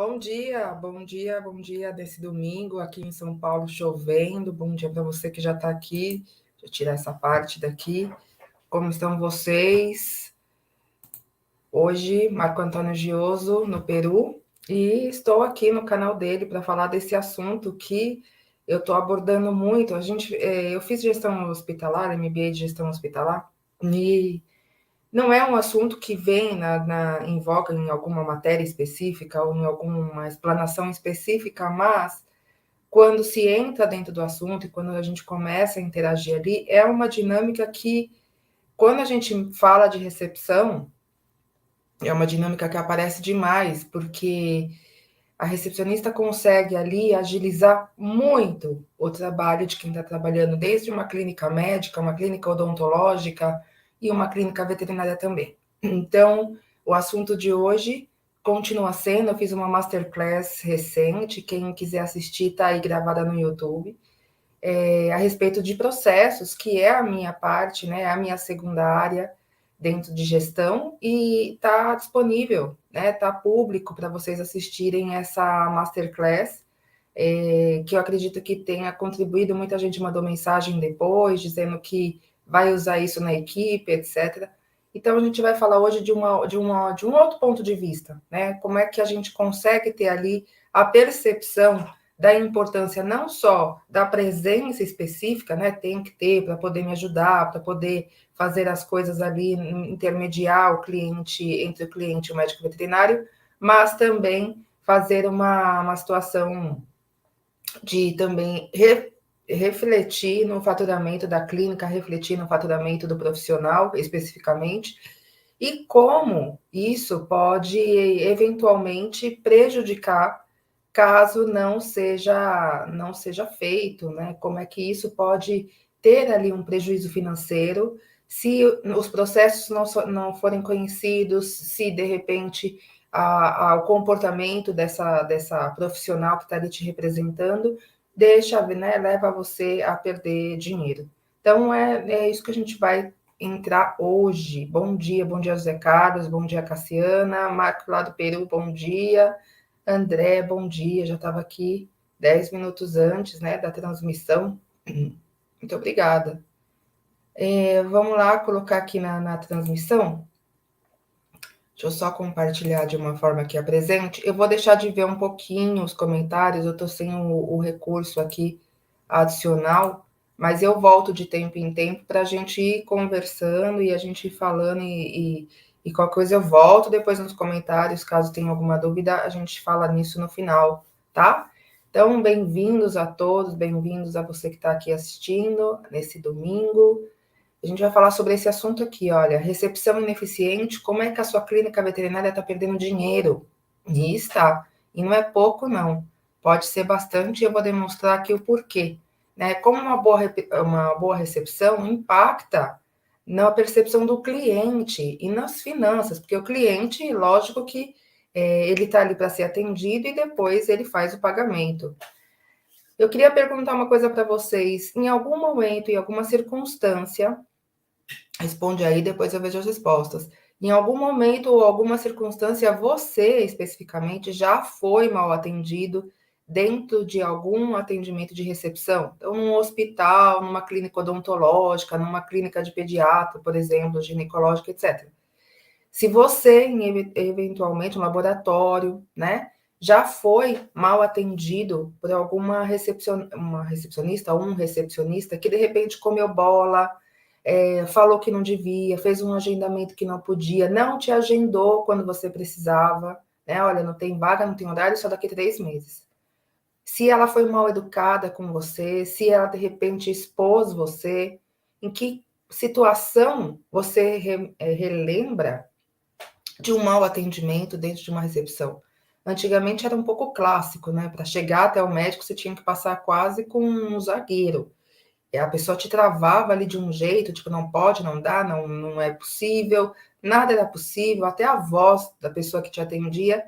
Bom dia desse domingo aqui em São Paulo, chovendo. Bom dia para você que já está aqui. Deixa eu tirar essa parte daqui. Como estão vocês? Hoje, Marco Antônio Gioso, no Peru, e estou aqui no canal dele para falar desse assunto que eu estou abordando muito. Eu fiz gestão hospitalar, MBA de gestão hospitalar, e não é um assunto que vem em voga em alguma matéria específica ou em alguma explanação específica, mas quando se entra dentro do assunto e quando a gente começa a interagir ali, é uma dinâmica que, quando a gente fala de recepção, é uma dinâmica que aparece demais, porque a recepcionista consegue ali agilizar muito o trabalho de quem está trabalhando, desde uma clínica médica, uma clínica odontológica e uma clínica veterinária também. Então, o assunto de hoje continua sendo, eu fiz uma masterclass recente, quem quiser assistir está aí gravada no YouTube, a respeito de processos, que é a minha parte, né, a minha segunda área dentro de gestão, e está disponível, né, está público para vocês assistirem essa masterclass, que eu acredito que tenha contribuído. Muita gente mandou mensagem depois, dizendo que vai usar isso na equipe, etc. Então, a gente vai falar hoje de um outro ponto de vista, né? Como é que a gente consegue ter ali a percepção da importância não só da presença específica, né? Tem que ter para poder me ajudar, para poder fazer as coisas ali, intermediar o cliente, entre o cliente e o médico veterinário, mas também fazer uma situação de também refletir no faturamento da clínica, refletir no faturamento do profissional especificamente, e como isso pode eventualmente prejudicar caso não seja feito, né? Como é que isso pode ter ali um prejuízo financeiro se os processos não forem conhecidos, se de repente o comportamento dessa profissional que está ali te representando leva você a perder dinheiro. Então, é isso que a gente vai entrar hoje. Bom dia, José Carlos, bom dia, Cassiana, Marco lá do Peru, bom dia. André, bom dia, já estava aqui 10 minutos antes, né, da transmissão. Muito obrigada. Vamos lá colocar aqui na transmissão. Deixa eu só compartilhar de uma forma que apresente. Eu vou deixar de ver um pouquinho os comentários, eu estou sem o recurso aqui adicional, mas eu volto de tempo em tempo para a gente ir conversando e a gente ir falando, e qualquer coisa eu volto depois nos comentários, caso tenha alguma dúvida, a gente fala nisso no final, tá? Então, bem-vindos a todos, bem-vindos a você que está aqui assistindo nesse domingo. A gente vai falar sobre esse assunto aqui, olha, recepção ineficiente, como é que a sua clínica veterinária está perdendo dinheiro? E está, e não é pouco não, pode ser bastante, e eu vou demonstrar aqui o porquê, né? Como uma boa recepção impacta na percepção do cliente e nas finanças, porque o cliente, lógico que ele está ali para ser atendido e depois ele faz o pagamento. Eu queria perguntar uma coisa para vocês, em algum momento, em alguma circunstância, responde aí, depois eu vejo as respostas. Em algum momento ou alguma circunstância, você especificamente já foi mal atendido dentro de algum atendimento de recepção? Então, num hospital, numa clínica odontológica, numa clínica de pediatra, por exemplo, ginecológica, etc. Se você, eventualmente, um laboratório, né, já foi mal atendido por uma recepcionista ou um recepcionista que de repente comeu bola, falou que não devia, fez um agendamento que não podia, não te agendou quando você precisava, né? Olha, não tem vaga, não tem horário, só daqui 3 meses. Se ela foi mal educada com você, se ela de repente expôs você, em que situação você relembra de um mau atendimento dentro de uma recepção? Antigamente era um pouco clássico, né? Para chegar até o médico você tinha que passar quase com um zagueiro. A pessoa te travava ali de um jeito, tipo, não pode, não dá, não é possível, nada era possível, até a voz da pessoa que te atendia,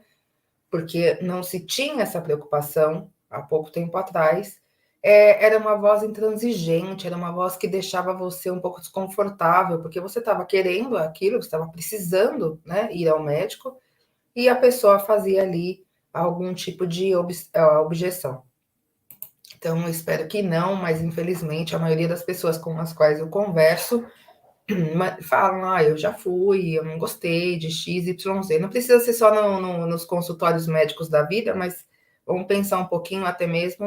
porque não se tinha essa preocupação há pouco tempo atrás, era uma voz intransigente, era uma voz que deixava você um pouco desconfortável, porque você estava querendo aquilo, você estava precisando, né, ir ao médico, e a pessoa fazia ali algum tipo de objeção. Então, eu espero que não, mas infelizmente a maioria das pessoas com as quais eu converso falam, eu já fui, eu não gostei de X, Y, Z. Não precisa ser só nos consultórios médicos da vida, mas vamos pensar um pouquinho até mesmo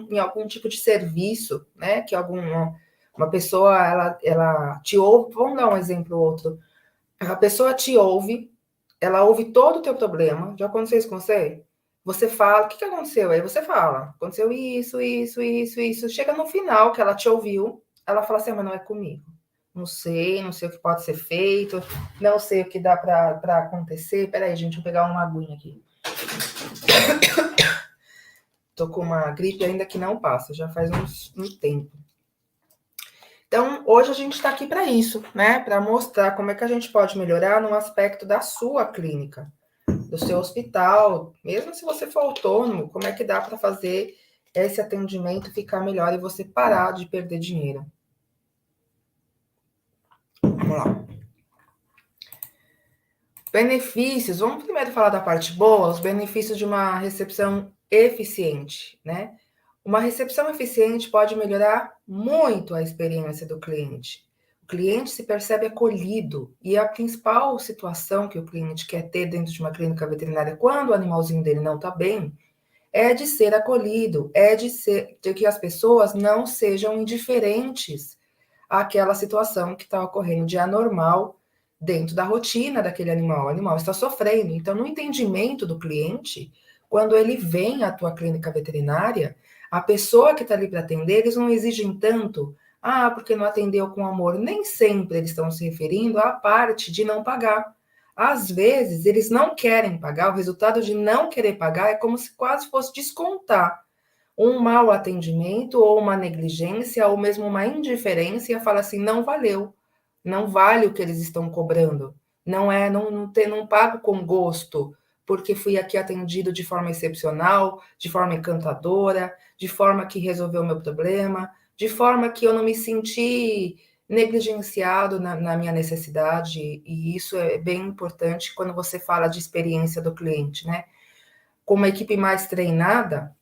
em algum tipo de serviço, né? Que uma pessoa, ela te ouve, vamos dar um exemplo outro. A pessoa te ouve, ela ouve todo o teu problema. Já aconteceu isso com você? Você fala, o que aconteceu? Aí você fala, aconteceu isso, isso, isso, isso. Chega no final que ela te ouviu, ela fala assim, mas não é comigo. Não sei o que pode ser feito, não sei o que dá para acontecer. Peraí, gente, vou pegar uma aguinha aqui. Tô com uma gripe ainda que não passa, já faz um tempo. Então, hoje a gente está aqui para isso, né? Para mostrar como é que a gente pode melhorar no aspecto da sua clínica, do seu hospital, mesmo se você for autônomo, como é que dá para fazer esse atendimento ficar melhor e você parar de perder dinheiro. Vamos lá. Benefícios, vamos primeiro falar da parte boa, os benefícios de uma recepção eficiente, né? Uma recepção eficiente pode melhorar muito a experiência do cliente. O cliente se percebe acolhido e a principal situação que o cliente quer ter dentro de uma clínica veterinária quando o animalzinho dele não está bem é de ser acolhido, de que as pessoas não sejam indiferentes àquela situação que está ocorrendo de anormal dentro da rotina daquele animal. O animal está sofrendo. Então, no entendimento do cliente, quando ele vem à tua clínica veterinária, a pessoa que está ali para atender, eles não exigem tanto, porque não atendeu com amor. Nem sempre eles estão se referindo à parte de não pagar. Às vezes, eles não querem pagar, o resultado de não querer pagar é como se quase fosse descontar um mau atendimento ou uma negligência ou mesmo uma indiferença e fala assim, não valeu, não vale o que eles estão cobrando, não pago com gosto, porque fui aqui atendido de forma excepcional, de forma encantadora, de forma que resolveu o meu problema, de forma que eu não me senti negligenciado na minha necessidade, e isso é bem importante quando você fala de experiência do cliente, né? Com uma equipe mais treinada,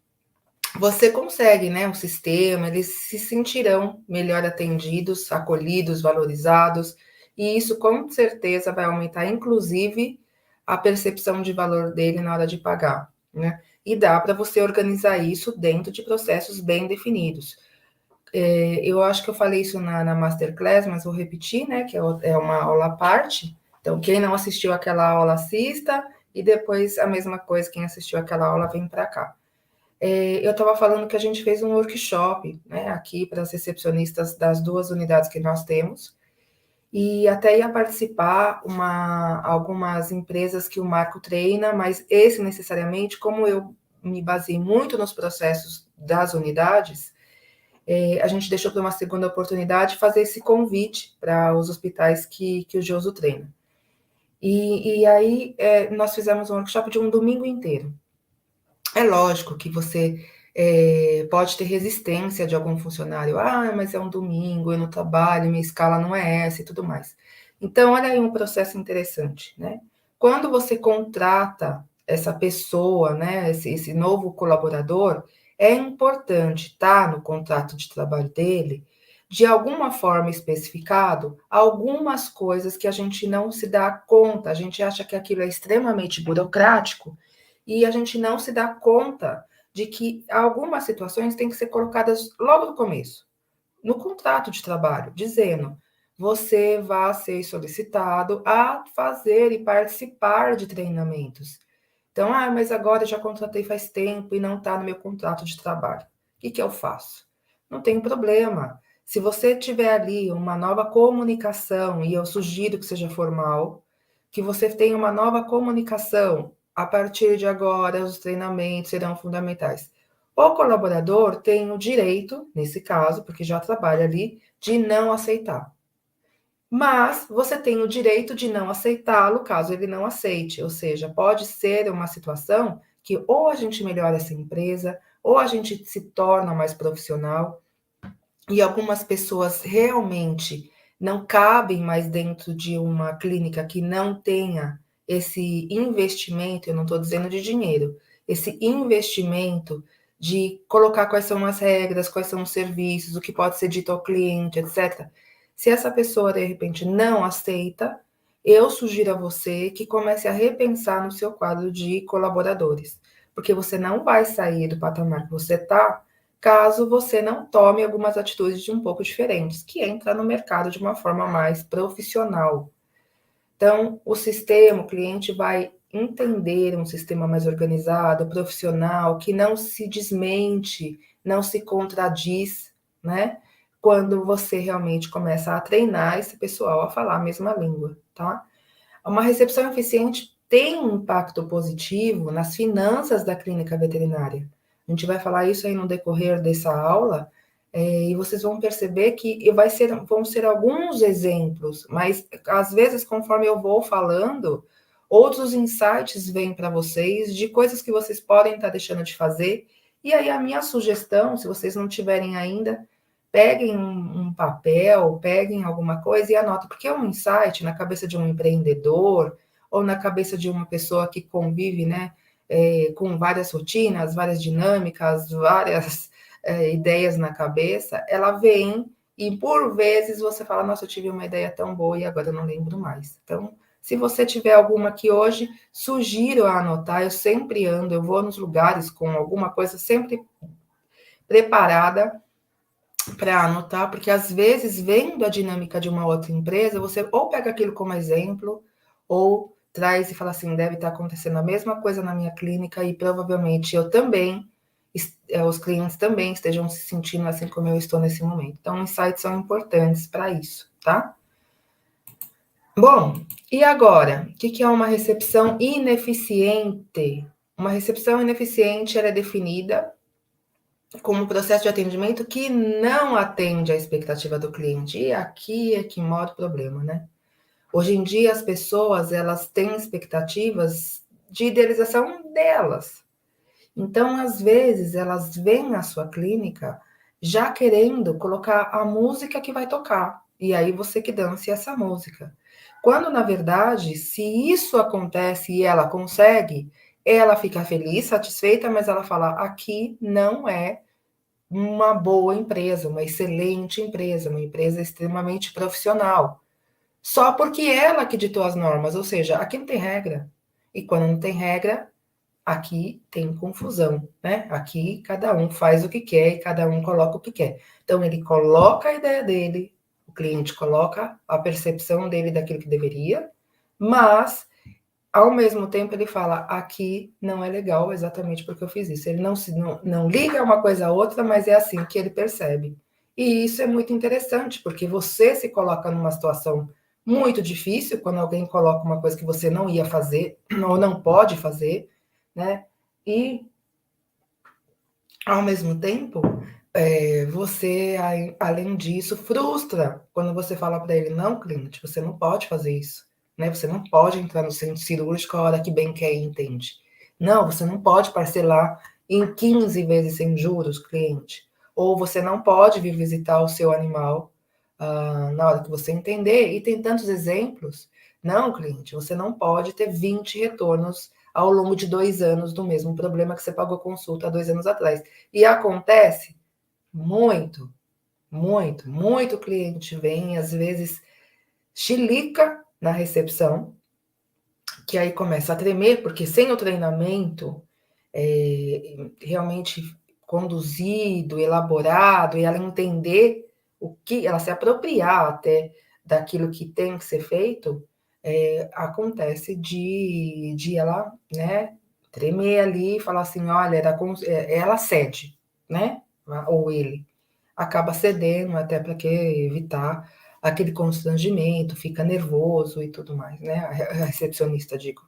você consegue, né, um sistema, eles se sentirão melhor atendidos, acolhidos, valorizados, e isso com certeza vai aumentar, inclusive, a percepção de valor dele na hora de pagar, né? E dá para você organizar isso dentro de processos bem definidos. Eu acho que eu falei isso na Masterclass, mas vou repetir, né, que é uma aula à parte. Então, quem não assistiu aquela aula, assista, e depois a mesma coisa, quem assistiu aquela aula, vem para cá. Eu estava falando que a gente fez um workshop, né, aqui para as recepcionistas das 2 unidades que nós temos, e até ia participar algumas empresas que o Marco treina, mas esse necessariamente, como eu me baseei muito nos processos das unidades, a gente deixou para uma segunda oportunidade fazer esse convite para os hospitais que o Joso treina. E aí nós fizemos um workshop de um domingo inteiro. É lógico que você pode ter resistência de algum funcionário. Mas é um domingo, eu não trabalho, minha escala não é essa e tudo mais. Então, olha aí um processo interessante, né? Quando você contrata essa pessoa, né, esse novo colaborador, é importante estar no contrato de trabalho dele, de alguma forma especificado, algumas coisas que a gente não se dá conta, a gente acha que aquilo é extremamente burocrático, e a gente não se dá conta de que algumas situações têm que ser colocadas logo no começo, no contrato de trabalho, dizendo: você vai ser solicitado a fazer e participar de treinamentos. Então, mas agora eu já contratei faz tempo e não está no meu contrato de trabalho. O que eu faço? Não tem problema. Se você tiver ali uma nova comunicação, e eu sugiro que seja formal, que você tenha uma nova comunicação, a partir de agora, os treinamentos serão fundamentais. O colaborador tem o direito, nesse caso, porque já trabalha ali, de não aceitar. Mas você tem o direito de não aceitá-lo caso ele não aceite. Ou seja, pode ser uma situação que ou a gente melhora essa empresa, ou a gente se torna mais profissional, e algumas pessoas realmente não cabem mais dentro de uma clínica que não tenha esse investimento, eu não estou dizendo de dinheiro, esse investimento de colocar quais são as regras, quais são os serviços, o que pode ser dito ao cliente, etc. Se essa pessoa, de repente, não aceita, eu sugiro a você que comece a repensar no seu quadro de colaboradores, porque você não vai sair do patamar que você está caso você não tome algumas atitudes de um pouco diferentes, que é entrar no mercado de uma forma mais profissional. Então, o sistema, o cliente vai entender um sistema mais organizado, profissional, que não se desmente, não se contradiz, né? Quando você realmente começa a treinar esse pessoal a falar a mesma língua, tá? Uma recepção eficiente tem um impacto positivo nas finanças da clínica veterinária. A gente vai falar isso aí no decorrer dessa aula, e vocês vão perceber que vão ser alguns exemplos, mas às vezes, conforme eu vou falando, outros insights vêm para vocês de coisas que vocês podem estar deixando de fazer. E aí, a minha sugestão, se vocês não tiverem ainda, peguem um papel, peguem alguma coisa e anotem, porque é um insight na cabeça de um empreendedor ou na cabeça de uma pessoa que convive, né, com várias rotinas, várias dinâmicas, várias ideias na cabeça, ela vem e por vezes você fala, nossa, eu tive uma ideia tão boa e agora eu não lembro mais. Então, se você tiver alguma aqui hoje, sugiro a anotar, eu sempre ando, eu vou nos lugares com alguma coisa sempre preparada para anotar, porque às vezes, vendo a dinâmica de uma outra empresa, você ou pega aquilo como exemplo, ou traz e fala assim, deve estar acontecendo a mesma coisa na minha clínica e provavelmente eu também, os clientes também estejam se sentindo assim como eu estou nesse momento. Então, insights são importantes para isso, tá? Bom, e agora, o que é uma recepção ineficiente? Uma recepção ineficiente, ela é definida como um processo de atendimento que não atende à expectativa do cliente. E aqui é que mora o problema, né? Hoje em dia, as pessoas, elas têm expectativas de idealização delas. Então, às vezes, elas vêm à sua clínica já querendo colocar a música que vai tocar. E aí você que dance essa música. Quando, na verdade, se isso acontece e ela consegue, ela fica feliz, satisfeita, mas ela fala: aqui não é uma boa empresa, uma excelente empresa, uma empresa extremamente profissional. Só porque ela que ditou as normas, ou seja, aqui não tem regra. E quando não tem regra, aqui tem confusão, né? Aqui cada um faz o que quer e cada um coloca o que quer. Então ele coloca a ideia dele, o cliente coloca a percepção dele daquilo que deveria, mas ao mesmo tempo ele fala, aqui não é legal exatamente porque eu fiz isso. Ele não liga uma coisa a outra, mas é assim que ele percebe. E isso é muito interessante, porque você se coloca numa situação muito difícil, quando alguém coloca uma coisa que você não ia fazer, ou não pode fazer, né? E, ao mesmo tempo, você, além disso, frustra quando você fala para ele, não, cliente, você não pode fazer isso, né? Você não pode entrar no centro cirúrgico a hora que bem quer e entende. Não, você não pode parcelar em 15 vezes sem juros, cliente. Ou você não pode vir visitar o seu animal na hora que você entender. E tem tantos exemplos. Não, cliente, você não pode ter 20 retornos ao longo de 2 anos do mesmo problema que você pagou consulta há 2 anos atrás. E acontece muito, muito cliente vem, às vezes, chilica na recepção, que aí começa a tremer, porque sem o treinamento realmente conduzido, elaborado, e ela entender o que, ela se apropriar até daquilo que tem que ser feito, acontece de ela, né, tremer ali e falar assim, olha, ela cede, né, ou ele acaba cedendo até para que evitar aquele constrangimento, fica nervoso e tudo mais, né? A recepcionista, digo.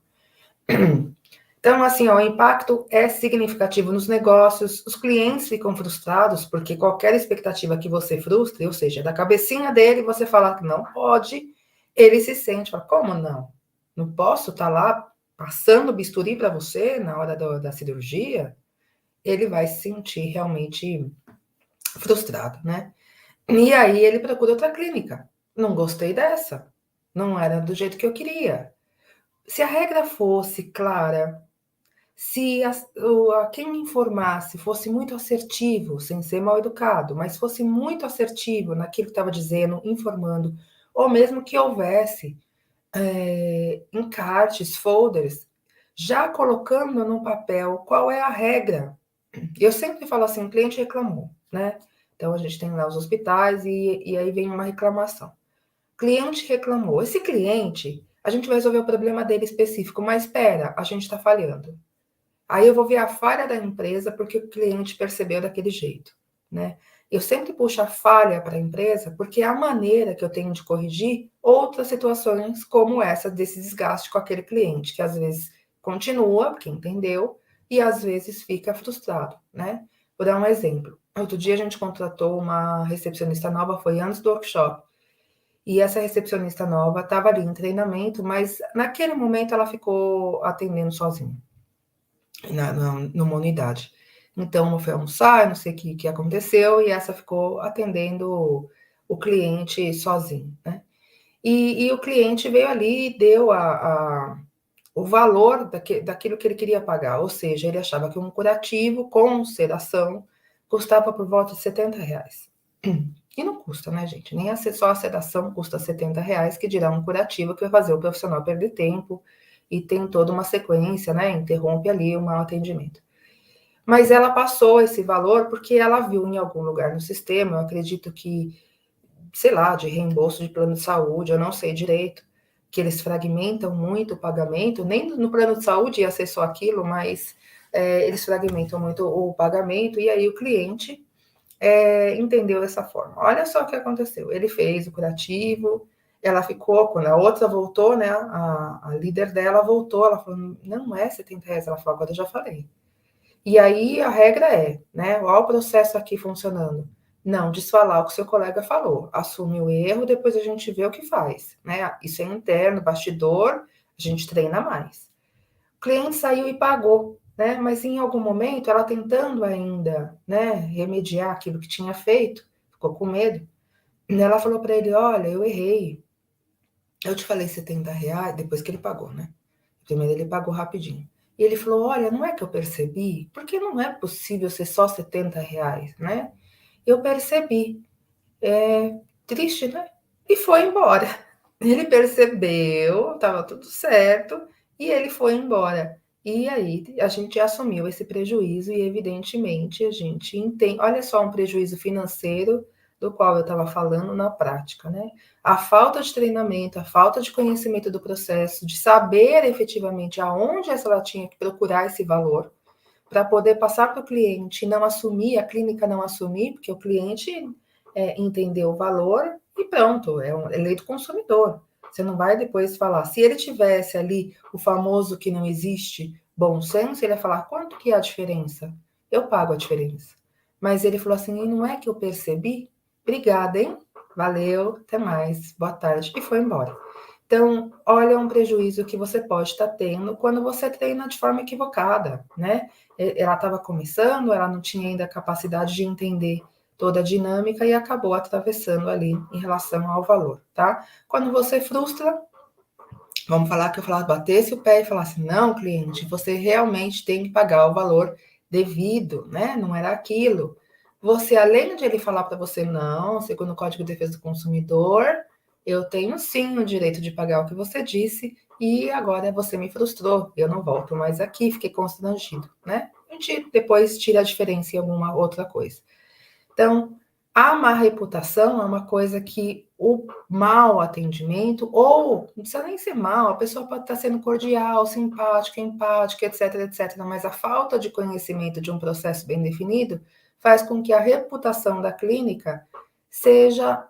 Então, assim, ó, o impacto é significativo nos negócios, os clientes ficam frustrados porque qualquer expectativa que você frustre, ou seja, da cabecinha dele, você falar que não pode, ele se sente, fala, como não? Não posso estar lá passando bisturi para você na hora da cirurgia? Ele vai se sentir realmente frustrado, né? E aí ele procura outra clínica. Não gostei dessa. Não era do jeito que eu queria. Se a regra fosse clara, Se quem me informasse fosse muito assertivo, sem ser mal educado, mas fosse muito assertivo naquilo que estava dizendo, informando, ou mesmo que houvesse encartes, folders, já colocando no papel qual é a regra. Eu sempre falo assim, o cliente reclamou, né? Então a gente tem lá os hospitais e aí vem uma reclamação. Cliente reclamou. Esse cliente, a gente vai resolver o problema dele específico, mas espera, a gente está falhando. Aí eu vou ver a falha da empresa porque o cliente percebeu daquele jeito, né? Eu sempre puxo a falha para a empresa porque é a maneira que eu tenho de corrigir outras situações como essa desse desgaste com aquele cliente, que às vezes continua, porque entendeu, e às vezes fica frustrado, né? Vou dar um exemplo. Outro dia a gente contratou uma recepcionista nova, foi antes do workshop, e essa recepcionista nova estava ali em treinamento, mas naquele momento ela ficou atendendo sozinha numa unidade. Então, não foi almoçar, não sei o que aconteceu, e essa ficou atendendo o cliente sozinho, né? E o cliente veio ali e deu o valor daquilo que ele queria pagar, ou seja, ele achava que um curativo com sedação custava por volta de R$ 70. E não custa, né, gente? Nem só a sedação custa R$ 70, que dirá um curativo que vai fazer o profissional perder tempo e tem toda uma sequência, né? Interrompe ali o mau atendimento. Mas ela passou esse valor porque ela viu em algum lugar no sistema, eu acredito que, sei lá, de reembolso de plano de saúde, eu não sei direito, que eles fragmentam muito o pagamento, nem no plano de saúde ia ser só aquilo, mas eles fragmentam muito o pagamento, e aí o cliente entendeu dessa forma. Olha só o que aconteceu. Ele fez o curativo, ela ficou, quando a outra voltou, né? A líder dela voltou, ela falou: não é R$ 70. Ela falou: agora eu já falei. E aí a regra é, né? Olha o processo aqui funcionando. Não desfalar o que seu colega falou. Assume o erro, depois a gente vê o que faz, né? Isso é interno, bastidor, a gente treina mais. O cliente saiu e pagou, né? Mas em algum momento, ela tentando ainda, né, remediar aquilo que tinha feito, ficou com medo. E ela falou para ele: olha, eu errei. Eu te falei R$ 70, depois que ele pagou, né? Primeiro ele pagou rapidinho. E ele falou: olha, não é que eu percebi, porque não é possível ser só R$ 70, né? Eu percebi. É triste, né? E foi embora. Ele percebeu, estava tudo certo, e ele foi embora. E aí a gente assumiu esse prejuízo e, evidentemente, a gente entende. Olha só, um prejuízo financeiro do qual eu estava falando na prática, né? A falta de treinamento, a falta de conhecimento do processo, de saber efetivamente aonde ela tinha que procurar esse valor para poder passar para o cliente e não assumir, a clínica não assumir, porque o cliente entendeu o valor e pronto, é lei do consumidor. Você não vai depois falar. Se ele tivesse ali o famoso que não existe bom senso, ele ia falar: quanto que é a diferença? Eu pago a diferença. Mas ele falou assim: e não é que eu percebi? Obrigada, hein? Valeu, até mais, boa tarde. E foi embora. Então, olha um prejuízo que você pode estar tendo quando você treina de forma equivocada, né? Ela estava começando, ela não tinha ainda a capacidade de entender toda a dinâmica e acabou atravessando ali em relação ao valor, tá? Quando você frustra, vamos falar que eu falasse, batesse o pé e falasse: não, cliente, você realmente tem que pagar o valor devido, né? Não era aquilo. Você, além de ele falar para você: não, segundo o Código de Defesa do Consumidor, eu tenho sim o direito de pagar o que você disse, e agora você me frustrou, eu não volto mais aqui, fiquei constrangido, né? A gente depois tira a diferença em alguma outra coisa. Então, a má reputação é uma coisa que o mau atendimento, ou não precisa nem ser mal, a pessoa pode estar sendo cordial, simpática, empática, etc, etc, mas a falta de conhecimento de um processo bem definido faz com que a reputação da clínica seja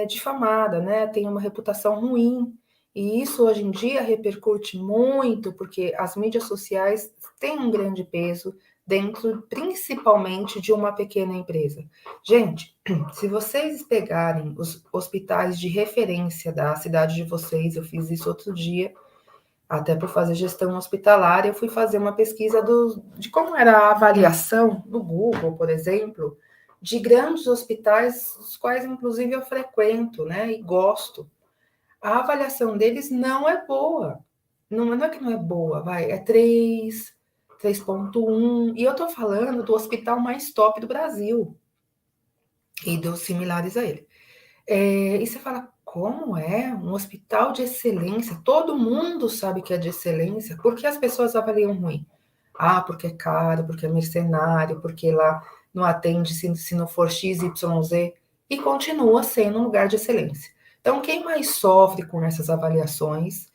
difamada, né? Tenha uma reputação ruim. E isso hoje em dia repercute muito, porque as mídias sociais têm um grande peso dentro, principalmente, de uma pequena empresa. Gente, se vocês pegarem os hospitais de referência da cidade de vocês, eu fiz isso outro dia, até por fazer gestão hospitalar, eu fui fazer uma pesquisa de como era a avaliação no Google, por exemplo, de grandes hospitais, os quais, inclusive, eu frequento, né, e gosto. A avaliação deles não é boa. Não é que não é boa, vai, é 3, 3,1. E eu estou falando do hospital mais top do Brasil e dos similares a ele. E você fala, como é um hospital de excelência? Todo mundo sabe que é de excelência. Por que as pessoas avaliam ruim? Ah, porque é caro, porque é mercenário, porque lá não atende se não for X, Y, Z. E continua sendo um lugar de excelência. Então, quem mais sofre com essas avaliações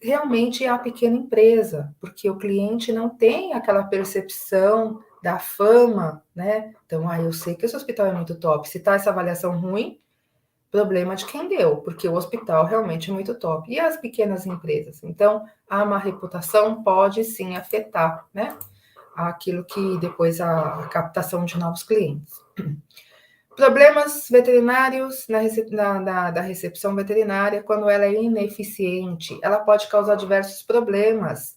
realmente a pequena empresa, porque o cliente não tem aquela percepção da fama, né? Então, eu sei que esse hospital é muito top. Se tá essa avaliação ruim, problema de quem deu, porque o hospital realmente é muito top. E as pequenas empresas? Então, a má reputação pode sim afetar, né? Aquilo que depois a captação de novos clientes. Problemas veterinários da recepção veterinária, quando ela é ineficiente, ela pode causar diversos problemas.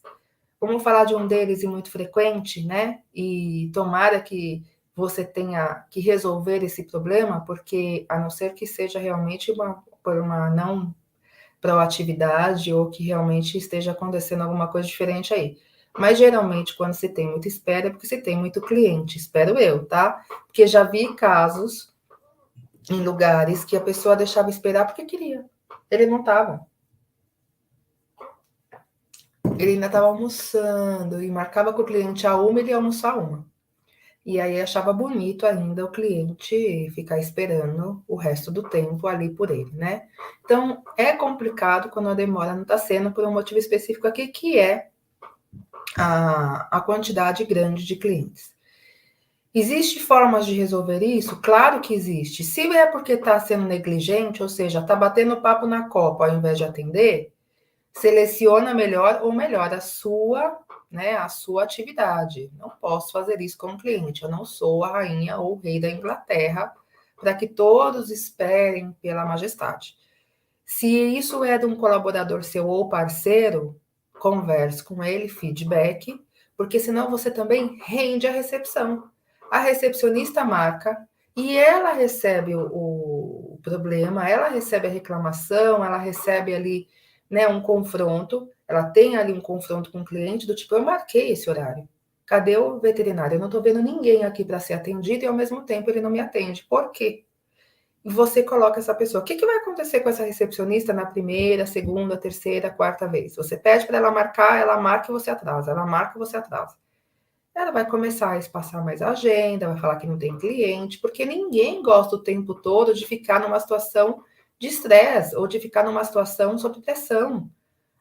Vamos falar de um deles e muito frequente, né? E tomara que você tenha que resolver esse problema, porque a não ser que seja realmente por uma não proatividade ou que realmente esteja acontecendo alguma coisa diferente aí. Mas geralmente, quando se tem muita espera, é porque se tem muito cliente, espero eu, tá? Porque já vi casos em lugares que a pessoa deixava esperar porque queria. Ele não estava. Ele ainda estava almoçando e marcava com o cliente a 1, ele ia almoçar a 1. E aí achava bonito ainda o cliente ficar esperando o resto do tempo ali por ele, né? Então, é complicado quando a demora não está sendo por um motivo específico aqui, que é a quantidade grande de clientes. Existe formas de resolver isso? Claro que existe. Se é porque está sendo negligente, ou seja, está batendo papo na copa ao invés de atender, seleciona melhor ou melhora a sua atividade. Não posso fazer isso com o cliente. Eu não sou a rainha ou o rei da Inglaterra para que todos esperem pela majestade. Se isso é de um colaborador seu ou parceiro, converse com ele, feedback, porque senão você também rende a recepção. A recepcionista marca e ela recebe o problema, ela recebe a reclamação, ela recebe ali, né, um confronto, ela tem ali um confronto com o cliente do tipo, eu marquei esse horário. Cadê o veterinário? Eu não estou vendo ninguém aqui para ser atendido e ao mesmo tempo ele não me atende. Por quê? E você coloca essa pessoa. O que vai acontecer com essa recepcionista na primeira, segunda, terceira, quarta vez? Você pede para ela marcar, ela marca e você atrasa. Ela marca e você atrasa. Ela vai começar a espaçar mais a agenda, vai falar que não tem cliente, porque ninguém gosta o tempo todo de ficar numa situação de estresse ou de ficar numa situação sob pressão.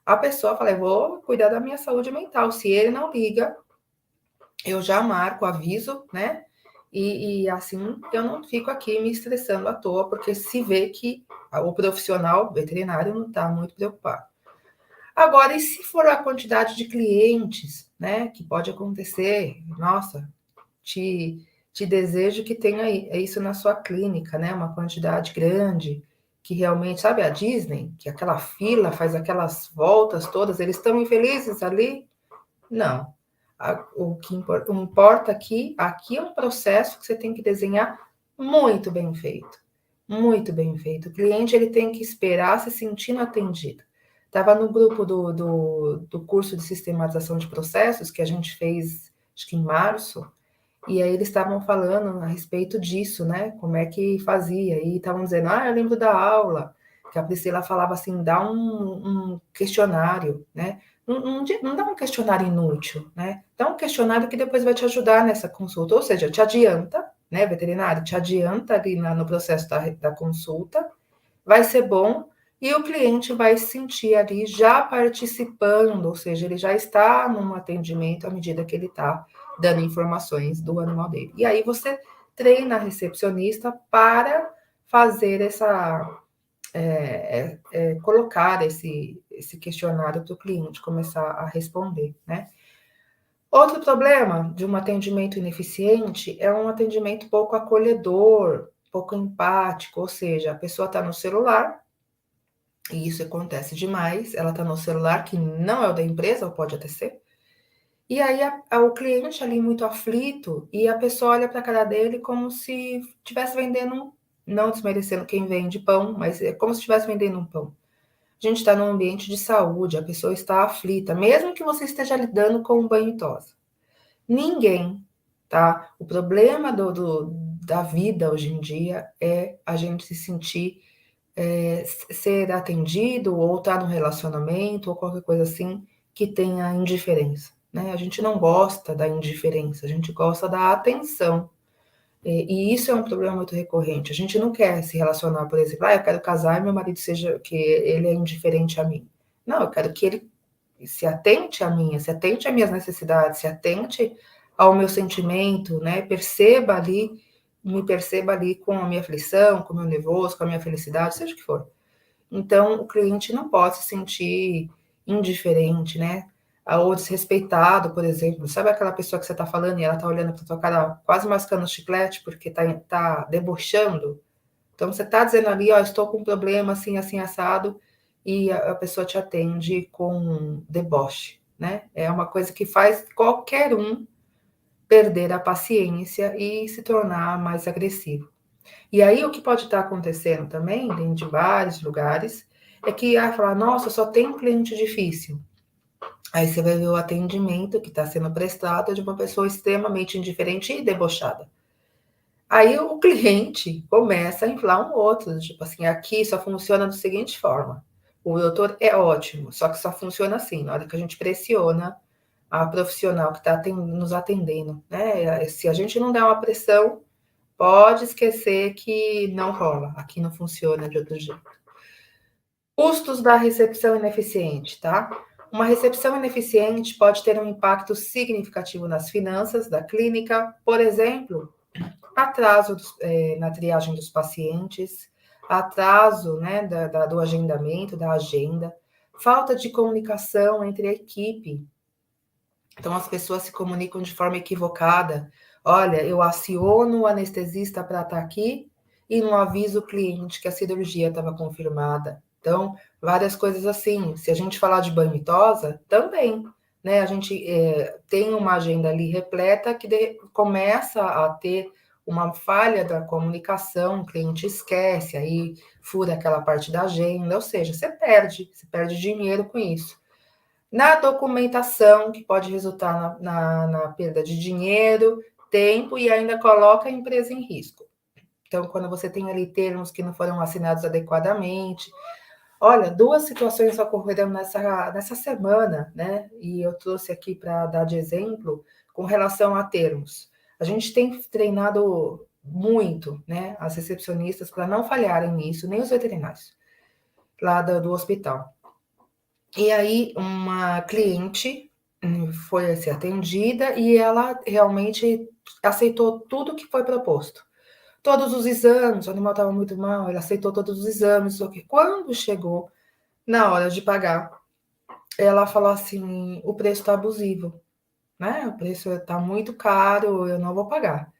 A pessoa fala, eu vou cuidar da minha saúde mental. Se ele não liga, eu já marco, aviso, né? E assim eu não fico aqui me estressando à toa, porque se vê que o profissional veterinário não está muito preocupado. Agora, e se for a quantidade de clientes, né? Que pode acontecer, nossa, te desejo que tenha isso na sua clínica, né? Uma quantidade grande, que realmente, sabe a Disney, que aquela fila faz aquelas voltas todas, eles estão infelizes ali? Não. O que importa aqui é um processo que você tem que desenhar muito bem feito. Muito bem feito. O cliente ele tem que esperar se sentindo atendido. Estava no grupo do curso de sistematização de processos que a gente fez, acho que em março, e aí eles estavam falando a respeito disso, né? Como é que fazia. E estavam dizendo, eu lembro da aula, que a Priscila falava assim, dá um questionário, né? Não dá um questionário inútil, né? Dá um questionário que depois vai te ajudar nessa consulta, ou seja, te adianta, né, veterinário, te adianta ali no processo da consulta, vai ser bom, e o cliente vai se sentir ali já participando, ou seja, ele já está num atendimento à medida que ele está dando informações do animal dele. E aí você treina a recepcionista para fazer colocar esse questionário para o cliente começar a responder, né? Outro problema de um atendimento ineficiente é um atendimento pouco acolhedor, pouco empático, ou seja, a pessoa está no celular, e isso acontece demais, ela está no celular que não é o da empresa, ou pode até ser, e aí o cliente ali muito aflito, e a pessoa olha para a cara dele como se estivesse vendendo, não desmerecendo quem vende pão, mas é como se estivesse vendendo um pão. A gente está num ambiente de saúde, a pessoa está aflita, mesmo que você esteja lidando com um banho e tosa. Ninguém, tá? O problema da vida hoje em dia é a gente se sentir, ser atendido ou estar num relacionamento ou qualquer coisa assim que tenha indiferença, né? A gente não gosta da indiferença, a gente gosta da atenção. E isso é um problema muito recorrente. A gente não quer se relacionar, por exemplo, eu quero casar e meu marido seja que ele é indiferente a mim. Não, eu quero que ele se atente a mim, se atente às minhas necessidades, se atente ao meu sentimento, né? Me perceba ali com a minha aflição, com o meu nervoso, com a minha felicidade, seja o que for. Então, o cliente não pode se sentir indiferente, né? Ou desrespeitado, por exemplo. Sabe aquela pessoa que você está falando e ela está olhando para tua cara quase mascando o chiclete porque tá debochando? Então, você está dizendo ali, ó, estou com um problema assim, assim, assado, e a pessoa te atende com deboche, né? É uma coisa que faz qualquer um perder a paciência e se tornar mais agressivo. E aí, o que pode estar acontecendo também, dentro de vários lugares, é que falar, nossa, só tem cliente difícil. Aí você vai ver o atendimento que está sendo prestado de uma pessoa extremamente indiferente e debochada. Aí o cliente começa a inflar um outro, tipo assim, aqui só funciona da seguinte forma. O doutor é ótimo, só que só funciona assim, na hora que a gente pressiona a profissional que está nos atendendo, né? Se a gente não der uma pressão, pode esquecer que não rola, aqui não funciona de outro jeito. Custos da recepção ineficiente, tá? Uma recepção ineficiente pode ter um impacto significativo nas finanças da clínica, por exemplo, atraso na triagem dos pacientes, atraso, né, do agendamento, da agenda, falta de comunicação entre a equipe. Então, as pessoas se comunicam de forma equivocada. Olha, eu aciono o anestesista para estar aqui e não aviso o cliente que a cirurgia estava confirmada. Então, várias coisas assim. Se a gente falar de banho e tosa, também, né? A gente tem uma agenda ali repleta que começa a ter uma falha da comunicação, o cliente esquece, aí fura aquela parte da agenda, ou seja, você perde dinheiro com isso. Na documentação, que pode resultar na perda de dinheiro, tempo e ainda coloca a empresa em risco. Então, quando você tem ali termos que não foram assinados adequadamente. Olha, duas situações ocorreram nessa semana, né? E eu trouxe aqui para dar de exemplo com relação a termos. A gente tem treinado muito, né, as recepcionistas para não falharem nisso, nem os veterinários lá do hospital. E aí, uma cliente foi ser atendida e ela realmente aceitou tudo que foi proposto. Todos os exames, o animal estava muito mal, ela aceitou todos os exames, só que quando chegou na hora de pagar, ela falou assim: o preço está abusivo, né? O preço está muito caro, eu não vou pagar.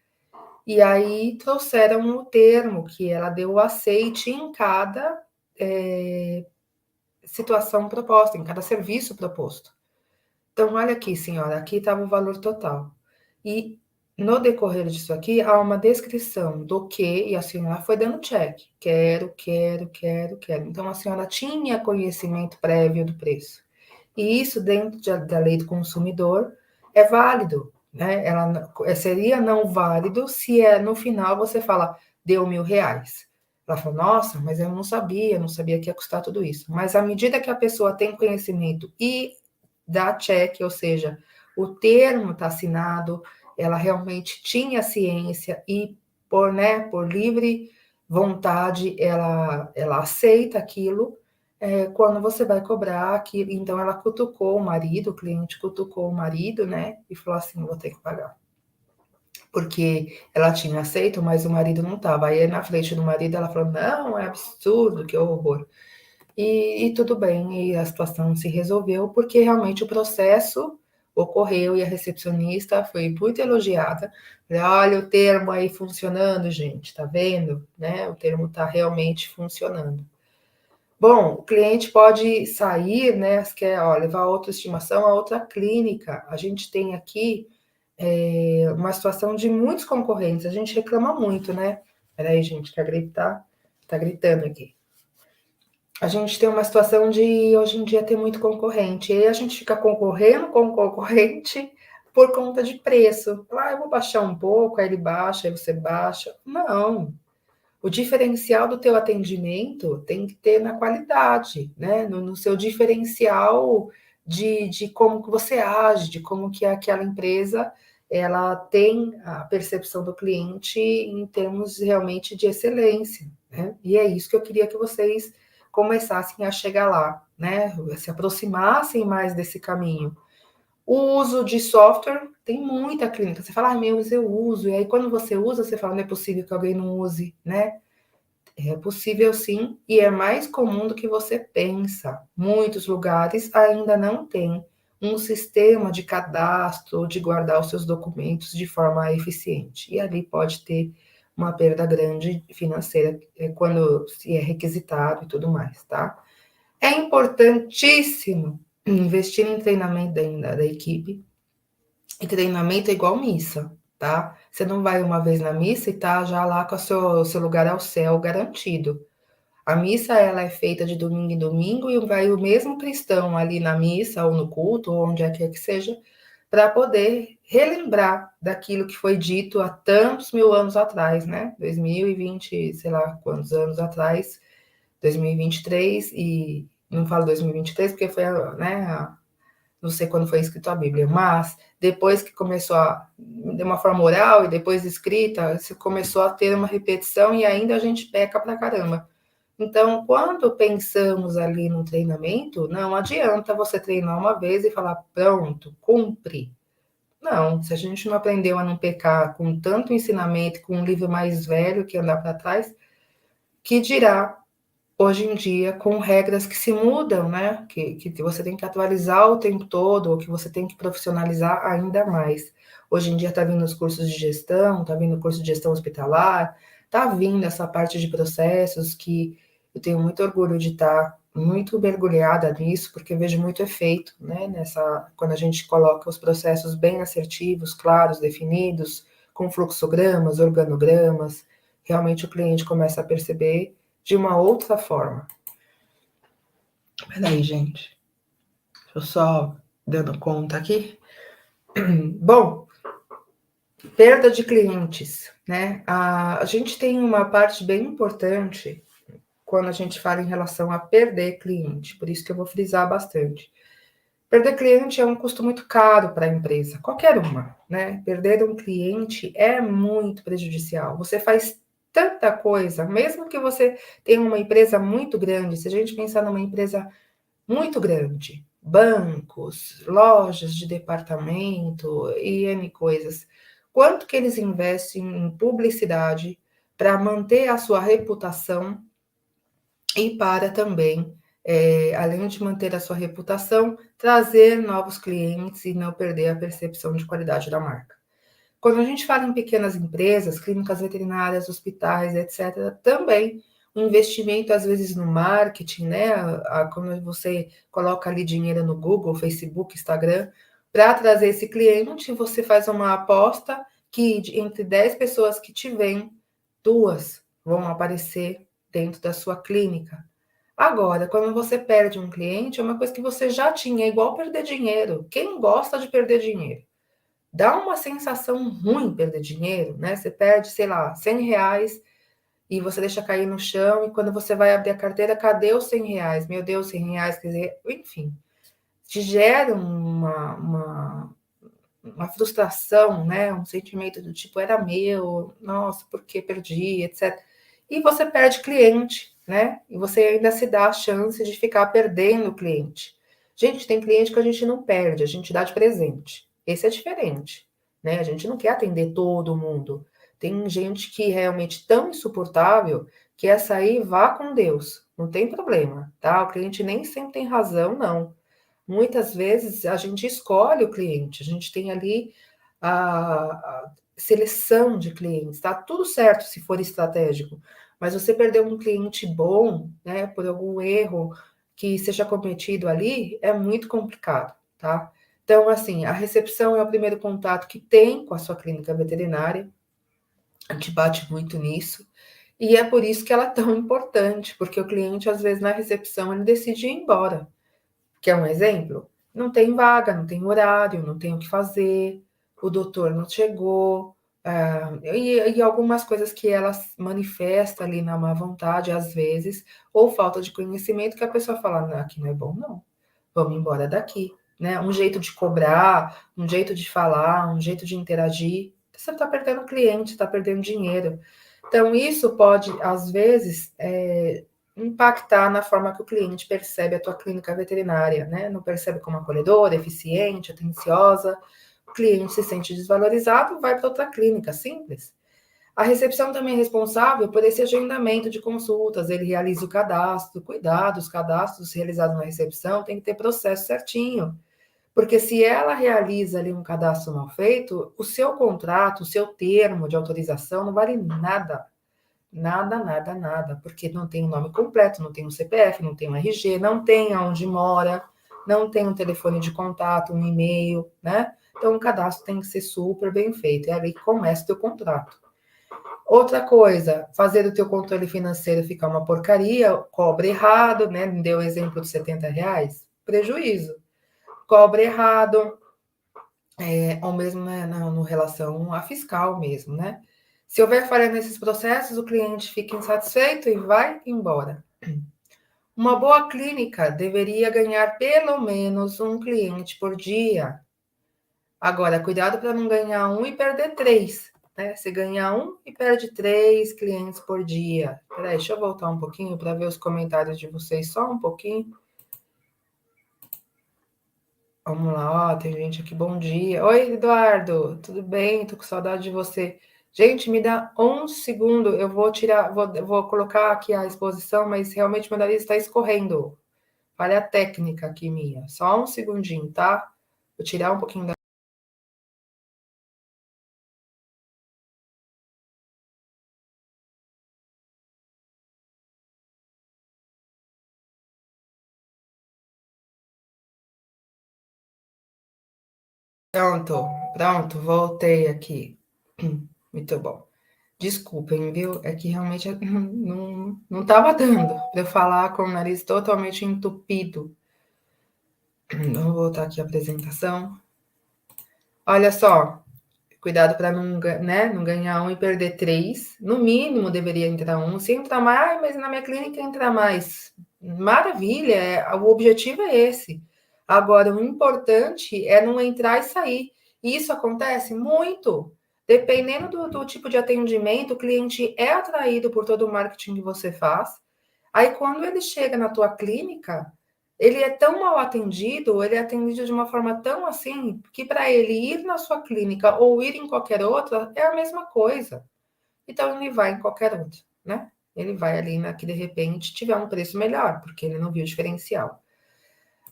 E aí trouxeram o termo que ela deu o aceite em cada situação proposta, em cada serviço proposto. Então, olha aqui, senhora, aqui estava o valor total. E no decorrer disso aqui, há uma descrição do que, e a senhora foi dando check. Quero, quero, quero, quero. Então, a senhora tinha conhecimento prévio do preço. E isso, dentro da lei do consumidor, é válido, né? Ela seria não válido se no final você fala, deu R$ 1.000. Ela falou, nossa, mas eu não sabia que ia custar tudo isso. Mas à medida que a pessoa tem conhecimento e dá check, ou seja, o termo está assinado, ela realmente tinha ciência e por livre vontade ela aceita aquilo. Quando você vai cobrar aquilo, então ela cutucou o marido, o cliente cutucou o marido, né, e falou assim, vou ter que pagar. Porque ela tinha aceito, mas o marido não estava. Aí na frente do marido ela falou, não, é absurdo, que horror. E tudo bem, e a situação se resolveu, porque realmente o processo ocorreu e a recepcionista foi muito elogiada. Olha o termo aí funcionando, gente, tá vendo? Né? O termo está realmente funcionando. Bom, o cliente pode sair, né? Quer levar a outra estimação a outra clínica. A gente tem aqui uma situação de muitos concorrentes. A gente reclama muito, né? Peraí, gente, quer gritar? Tá gritando aqui. a gente tem uma situação de, hoje em dia, ter muito concorrente. E aí a gente fica concorrendo com o concorrente por conta de preço. Eu vou baixar um pouco, aí ele baixa, aí você baixa. Não. O diferencial do teu atendimento tem que ter na qualidade, né? No seu diferencial de como que você age, de como que aquela empresa ela tem a percepção do cliente em termos realmente de excelência, né? E é isso que eu queria que vocês começassem a chegar lá, né? Se aproximassem mais desse caminho. O uso de software, tem muita clínica. Você fala, meu, eu uso. E aí, quando você usa, você fala, não é possível que alguém não use, né? É possível sim, e é mais comum do que você pensa. Muitos lugares ainda não têm um sistema de cadastro, de guardar os seus documentos de forma eficiente. E ali pode ter uma perda grande financeira quando se é requisitado e tudo mais, tá? É importantíssimo investir em treinamento da equipe, e treinamento é igual missa, tá? Você não vai uma vez na missa e tá já lá com o seu lugar ao céu garantido. A missa ela é feita de domingo em domingo e vai o mesmo cristão ali na missa ou no culto, ou onde quer que seja, para poder relembrar daquilo que foi dito há tantos mil anos atrás, né? 2020, sei lá quantos anos atrás, 2023, e não falo 2023 porque foi, né, não sei quando foi escrito a Bíblia, mas depois que começou de uma forma oral e depois escrita, se começou a ter uma repetição e ainda a gente peca pra caramba. Então, quando pensamos ali no treinamento, não adianta você treinar uma vez e falar, pronto, cumpre. Não, se a gente não aprendeu a não pecar com tanto ensinamento, com um livro mais velho que andar para trás, que dirá hoje em dia com regras que se mudam, né? Que você tem que atualizar o tempo todo, ou que você tem que profissionalizar ainda mais. Hoje em dia está vindo os cursos de gestão, está vindo o curso de gestão hospitalar, está vindo essa parte de processos que eu tenho muito orgulho de estar muito mergulhada nisso, porque vejo muito efeito, né? Quando a gente coloca os processos bem assertivos, claros, definidos, com fluxogramas, organogramas, realmente o cliente começa a perceber de uma outra forma. Peraí, gente. Deixa eu só dando conta aqui. Bom, perda de clientes, né? A gente tem uma parte bem importante quando a gente fala em relação a perder cliente, por isso que eu vou frisar bastante. Perder cliente é um custo muito caro para a empresa, qualquer uma, né? Perder um cliente é muito prejudicial. Você faz tanta coisa, mesmo que você tenha uma empresa muito grande, se a gente pensar numa empresa muito grande, bancos, lojas de departamento e N coisas. Quanto que eles investem em publicidade para manter a sua reputação e para também, além de manter a sua reputação, trazer novos clientes e não perder a percepção de qualidade da marca. Quando a gente fala em pequenas empresas, clínicas veterinárias, hospitais, etc., também o investimento, às vezes, no marketing, né? Quando você coloca ali dinheiro no Google, Facebook, Instagram, para trazer esse cliente, você faz uma aposta que entre 10 pessoas que te vêm, 2 vão aparecer dentro da sua clínica. Agora, quando você perde um cliente, é uma coisa que você já tinha, é igual perder dinheiro. Quem gosta de perder dinheiro? Dá uma sensação ruim perder dinheiro, né? Você perde, sei lá, R$ 100 e você deixa cair no chão e quando você vai abrir a carteira, cadê os R$ 100? Meu Deus, R$ 100, quer dizer, enfim, te gera uma frustração, né? Um sentimento do tipo, era meu, nossa, por que perdi, etc. E você perde cliente, né? E você ainda se dá a chance de ficar perdendo o cliente. Gente, tem cliente que a gente não perde, a gente dá de presente. Esse é diferente, né? A gente não quer atender todo mundo. Tem gente que é realmente tão insuportável que essa aí vá com Deus, não tem problema, tá? O cliente nem sempre tem razão, não. Muitas vezes a gente escolhe o cliente, a gente tem ali a seleção de clientes, tá tudo certo se for estratégico, mas você perdeu um cliente bom, né, por algum erro que seja cometido ali, é muito complicado, tá? Então, assim, a recepção é o primeiro contato que tem com a sua clínica veterinária, a gente bate muito nisso, E é por isso que ela é tão importante, porque o cliente, às vezes, na recepção, ele decide ir embora. Quer um exemplo? Não tem vaga, não tem horário, não tem o que fazer, o doutor não chegou, e algumas coisas que ela manifesta ali na má vontade, às vezes, ou falta de conhecimento, que a pessoa fala, não, aqui não é bom, não, vamos embora daqui, né? Um jeito de cobrar, um jeito de falar, um jeito de interagir, você está perdendo cliente, está perdendo dinheiro. Então, isso pode, às vezes, impactar na forma que o cliente percebe a tua clínica veterinária, né? Não percebe como acolhedora, eficiente, atenciosa. O cliente se sente desvalorizado, vai para outra clínica, simples. A recepção também é responsável por esse agendamento de consultas, ele realiza o cadastro, cuidado, os cadastros realizados na recepção tem que ter processo certinho, porque se ela realiza ali um cadastro mal feito, o seu contrato, o seu termo de autorização não vale nada. Nada, nada, nada, porque não tem o nome completo, não tem um CPF, não tem um RG, não tem aonde mora, não tem um telefone de contato, um e-mail, né? Então o cadastro tem que ser super bem feito, é ali que começa o teu contrato. Outra coisa, fazer o teu controle financeiro ficar uma porcaria, cobre errado, né? Me deu o exemplo de R$ 70, prejuízo. Cobre errado, ou mesmo né, no relação a fiscal mesmo, né? Se houver falha nesses processos, o cliente fica insatisfeito e vai embora. Uma boa clínica deveria ganhar pelo menos um cliente por dia. Agora, cuidado para não ganhar um e perder três. Né? Se ganhar um e perde 3 clientes por dia. Peraí, deixa eu voltar um pouquinho para ver os comentários de vocês, só um pouquinho. Vamos lá, ó, tem gente aqui, bom dia. Oi, Eduardo, tudo bem? Tô com saudade de você. Gente, me dá um segundo, eu vou tirar, vou colocar aqui a exposição, mas realmente meu nariz está escorrendo. Falha técnica aqui minha. Só um segundinho, tá? Vou tirar um pouquinho da. Pronto, pronto, voltei aqui. Muito bom. Desculpem, viu? É que realmente não estava dando para eu falar com o nariz totalmente entupido. Vamos voltar aqui a apresentação. Olha só, cuidado para não, né, não ganhar um e perder três. No mínimo deveria entrar um. Se entrar mais, mas na minha clínica entra mais. Maravilha, o objetivo é esse. Agora, o importante é não entrar e sair. E isso acontece muito. Dependendo do tipo de atendimento, o cliente é atraído por todo o marketing que você faz. Aí, quando ele chega na tua clínica, ele é tão mal atendido, ele é atendido de uma forma tão assim, que para ele ir na sua clínica ou ir em qualquer outra é a mesma coisa. Então, ele vai em qualquer outra, né? Ele vai ali na que de repente tiver um preço melhor, porque ele não viu o diferencial.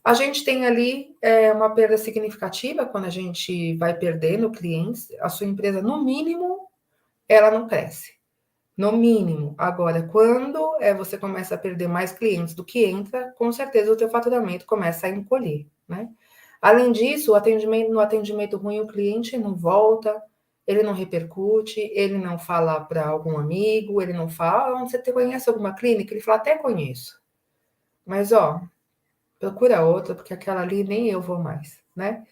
A gente tem ali uma perda significativa quando a gente vai perdendo clientes. A sua empresa, no mínimo, ela não cresce. No mínimo. Agora, quando você começa a perder mais clientes do que entra, com certeza o teu faturamento começa a encolher, né? Além disso, no atendimento ruim, o cliente não volta, ele não repercute, ele não fala para algum amigo, ele não fala, onde você conhece alguma clínica? Ele fala, até conheço. Mas, ó, procura outra, porque aquela ali nem eu vou mais, né?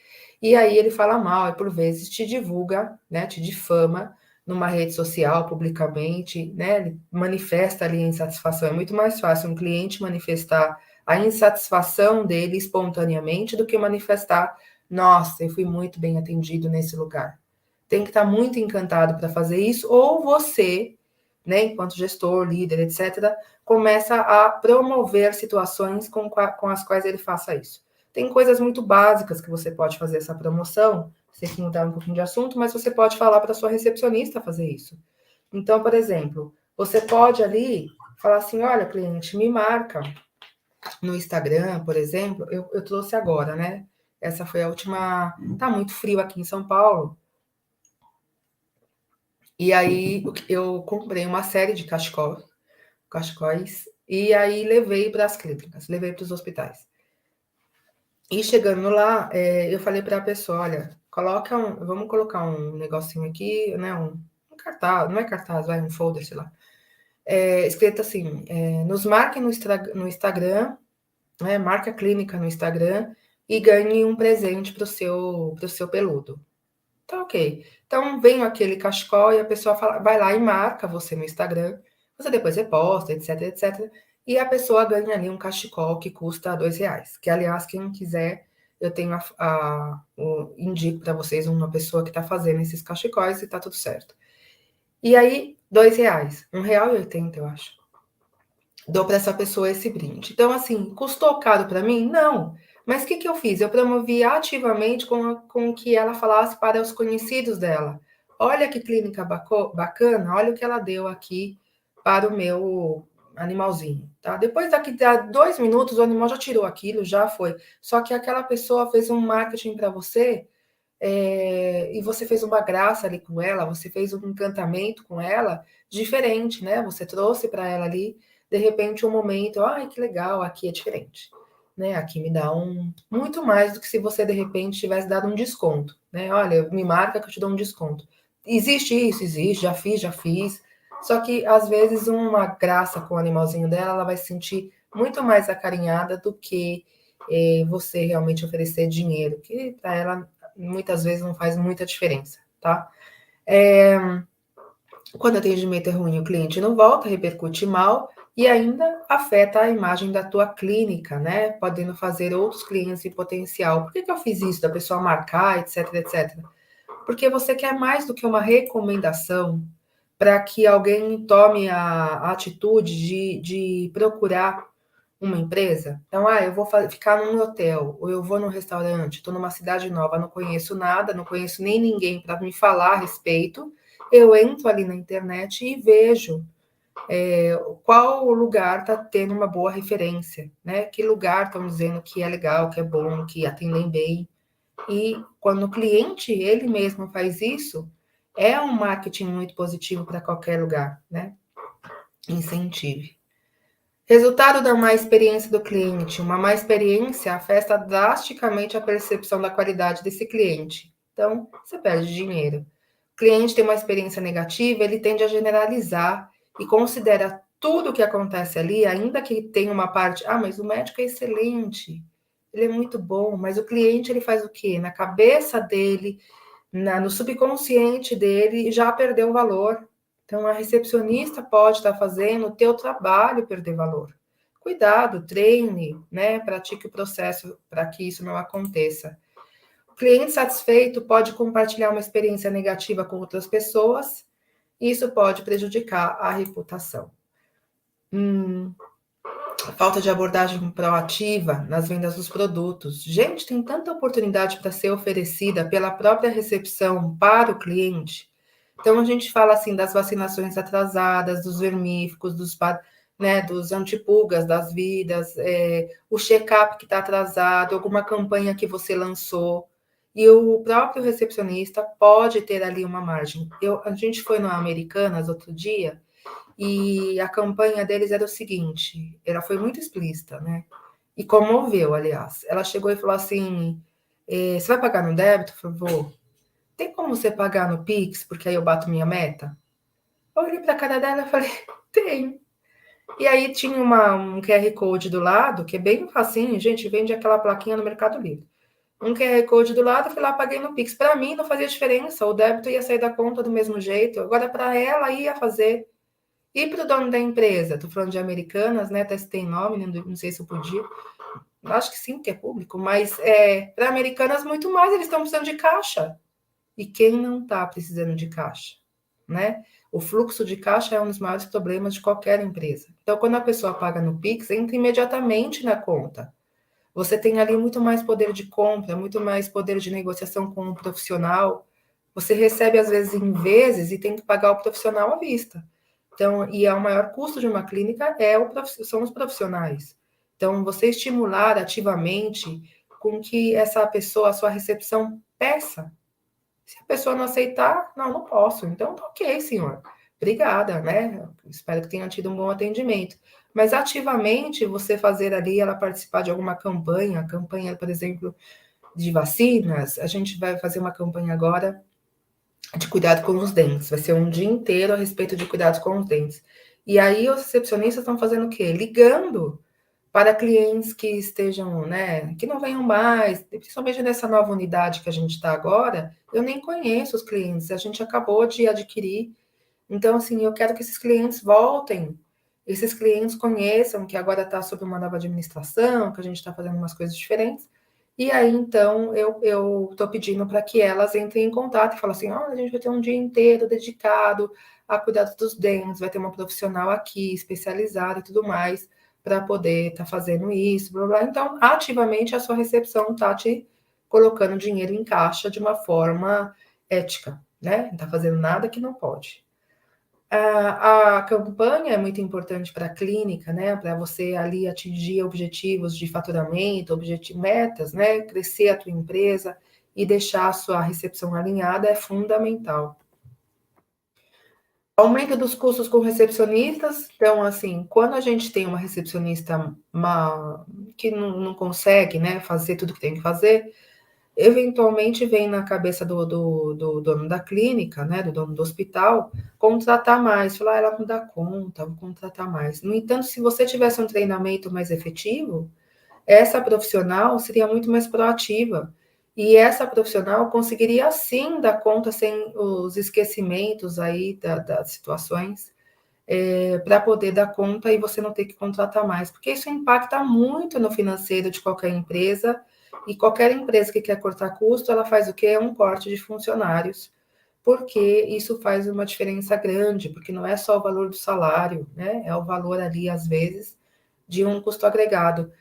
E aí ele fala mal e por vezes te divulga, né? Te difama numa rede social publicamente, né? Ele manifesta ali a insatisfação. É muito mais fácil um cliente manifestar a insatisfação dele espontaneamente do que manifestar, nossa, eu fui muito bem atendido nesse lugar. Tem que estar muito encantado para fazer isso, ou você, né, enquanto gestor, líder, etc., começa a promover situações com as quais ele faça isso. Tem coisas muito básicas que você pode fazer essa promoção, sei que mudar um pouquinho de assunto, mas você pode falar para a sua recepcionista fazer isso. Então, por exemplo, você pode ali falar assim: olha, cliente, me marca no Instagram, por exemplo, eu trouxe agora, né? Essa foi a última. Tá muito frio aqui em São Paulo. E aí eu comprei uma série de cachecóis, e aí levei para as clínicas, levei para os hospitais. E chegando lá, eu falei para a pessoa, olha, vamos colocar um negocinho aqui, né, um cartaz, não é cartaz, vai, um folder, sei lá. escrito assim, nos marque no Instagram, né, marque a clínica no Instagram e ganhe um presente pro seu peludo. Tá ok. Então, vem aquele cachecol e a pessoa vai lá e marca você no Instagram, você depois reposta, etc, etc, e a pessoa ganha ali um cachecol que custa R$ 2, que aliás, quem quiser, eu tenho indico para vocês uma pessoa que está fazendo esses cachecóis e tá tudo certo. E aí, R$ 2, R$ 1,80, eu acho. Dou para essa pessoa esse brinde. Então, assim, custou caro para mim? Não. Mas o que eu fiz? Eu promovi ativamente com que ela falasse para os conhecidos dela. Olha que clínica bacana, olha o que ela deu aqui para o meu animalzinho, tá? Depois daqui a 2 minutos, o animal já tirou aquilo, já foi. Só que aquela pessoa fez um marketing para você, e você fez uma graça ali com ela, você fez um encantamento com ela diferente, né? Você trouxe para ela ali, de repente, um momento, ai, que legal, aqui é diferente, né? Aqui me dá muito mais do que se você, de repente, tivesse dado um desconto, né? Olha, me marca que eu te dou um desconto. Existe isso? Existe, já fiz. Só que, às vezes, uma graça com o animalzinho dela, ela vai se sentir muito mais acarinhada do que você realmente oferecer dinheiro, que para ela muitas vezes não faz muita diferença, tá? Quando o atendimento é ruim, o cliente não volta, repercute mal e ainda afeta a imagem da tua clínica, né? Podendo fazer outros clientes em potencial. Por que eu fiz isso? Da pessoa marcar, etc, etc. Porque você quer mais do que uma recomendação para que alguém tome a atitude de procurar uma empresa. Então, eu vou ficar num hotel, ou eu vou num restaurante, estou numa cidade nova, não conheço nada, não conheço nem ninguém para me falar a respeito. Eu entro ali na internet e vejo qual lugar está tendo uma boa referência, né? Que lugar estão dizendo que é legal, que é bom, que atendem bem. E quando o cliente, ele mesmo faz isso, é um marketing muito positivo para qualquer lugar, né? Incentive. Resultado da má experiência do cliente. Uma má experiência afeta drasticamente a percepção da qualidade desse cliente. Então, você perde dinheiro. O cliente tem uma experiência negativa, ele tende a generalizar e considera tudo o que acontece ali, ainda que tenha uma parte, mas o médico é excelente, ele é muito bom, mas o cliente ele faz o quê? Na cabeça dele, no subconsciente dele, já perdeu o valor. Então, a recepcionista pode estar fazendo o teu trabalho perder valor. Cuidado, treine, né? Pratique o processo para que isso não aconteça. O cliente satisfeito pode compartilhar uma experiência negativa com outras pessoas, e isso pode prejudicar a reputação. Falta de abordagem proativa nas vendas dos produtos. Gente, tem tanta oportunidade para ser oferecida pela própria recepção para o cliente. Então, a gente fala assim das vacinações atrasadas, dos vermífugos, dos antipulgas das vidas, o check-up que está atrasado, alguma campanha que você lançou. E o próprio recepcionista pode ter ali uma margem. A gente foi no Americanas outro dia, e a campanha deles era o seguinte, ela foi muito explícita, né? E comoveu, aliás. Ela chegou e falou assim, você vai pagar no débito? Eu falei, vou. Tem como você pagar no Pix, porque aí eu bato minha meta? Eu olhei para a cara dela e falei, tem. E aí tinha um QR Code do lado, que é bem facinho, gente, vende aquela plaquinha no Mercado Livre. Um QR Code do lado, fui lá, paguei no Pix. Para mim não fazia diferença, o débito ia sair da conta do mesmo jeito. Agora, para ela, ia fazer. E para o dono da empresa? Estou falando de Americanas, né? Até se tem nome, não sei se eu podia. Acho que sim, que é público, mas para Americanas muito mais, eles estão precisando de caixa. E quem não está precisando de caixa, né? O fluxo de caixa é um dos maiores problemas de qualquer empresa. Então, quando a pessoa paga no Pix, entra imediatamente na conta. Você tem ali muito mais poder de compra, muito mais poder de negociação com o profissional. Você recebe, às vezes, em vezes e tem que pagar o profissional à vista. Então, e o maior custo de uma clínica são os profissionais. Então, você estimular ativamente com que essa pessoa, a sua recepção, peça. Se a pessoa não aceitar, não posso. Então, tá ok, senhor. Obrigada, né? Espero que tenha tido um bom atendimento. Mas ativamente você fazer ali ela participar de alguma campanha, por exemplo, de vacinas, a gente vai fazer uma campanha agora de cuidado com os dentes. Vai ser um dia inteiro a respeito de cuidado com os dentes. E aí os recepcionistas estão fazendo o quê? Ligando para clientes que estejam, né, que não venham mais, principalmente nessa nova unidade que a gente está agora, eu nem conheço os clientes, a gente acabou de adquirir. Então, assim, eu quero que esses clientes voltem, esses clientes conheçam que agora está sob uma nova administração, que a gente está fazendo umas coisas diferentes. E aí, então, eu estou pedindo para que elas entrem em contato e falem assim: olha, a gente vai ter um dia inteiro dedicado a cuidado dos dentes, vai ter uma profissional aqui, especializada e tudo mais, para poder estar fazendo isso, blá, blá. Então, ativamente, a sua recepção está te colocando dinheiro em caixa de uma forma ética, né? Não está fazendo nada que não pode. A campanha é muito importante para a clínica, né? Para você ali atingir objetivos de faturamento, metas, né? Crescer a tua empresa e deixar a sua recepção alinhada é fundamental. Aumento dos custos com recepcionistas. Então, assim, quando a gente tem uma recepcionista que não consegue, né, fazer tudo que tem que fazer, eventualmente vem na cabeça do dono da clínica, né, do dono do hospital, contratar mais, falar, ela não dá conta, vou contratar mais. No entanto, se você tivesse um treinamento mais efetivo, essa profissional seria muito mais proativa. E essa profissional conseguiria sim dar conta sem os esquecimentos aí das situações, para poder dar conta e você não ter que contratar mais, porque isso impacta muito no financeiro de qualquer empresa, e qualquer empresa que quer cortar custo, ela faz o quê? Um corte de funcionários, porque isso faz uma diferença grande, porque não é só o valor do salário, né? É o valor ali, às vezes, de um custo agregado.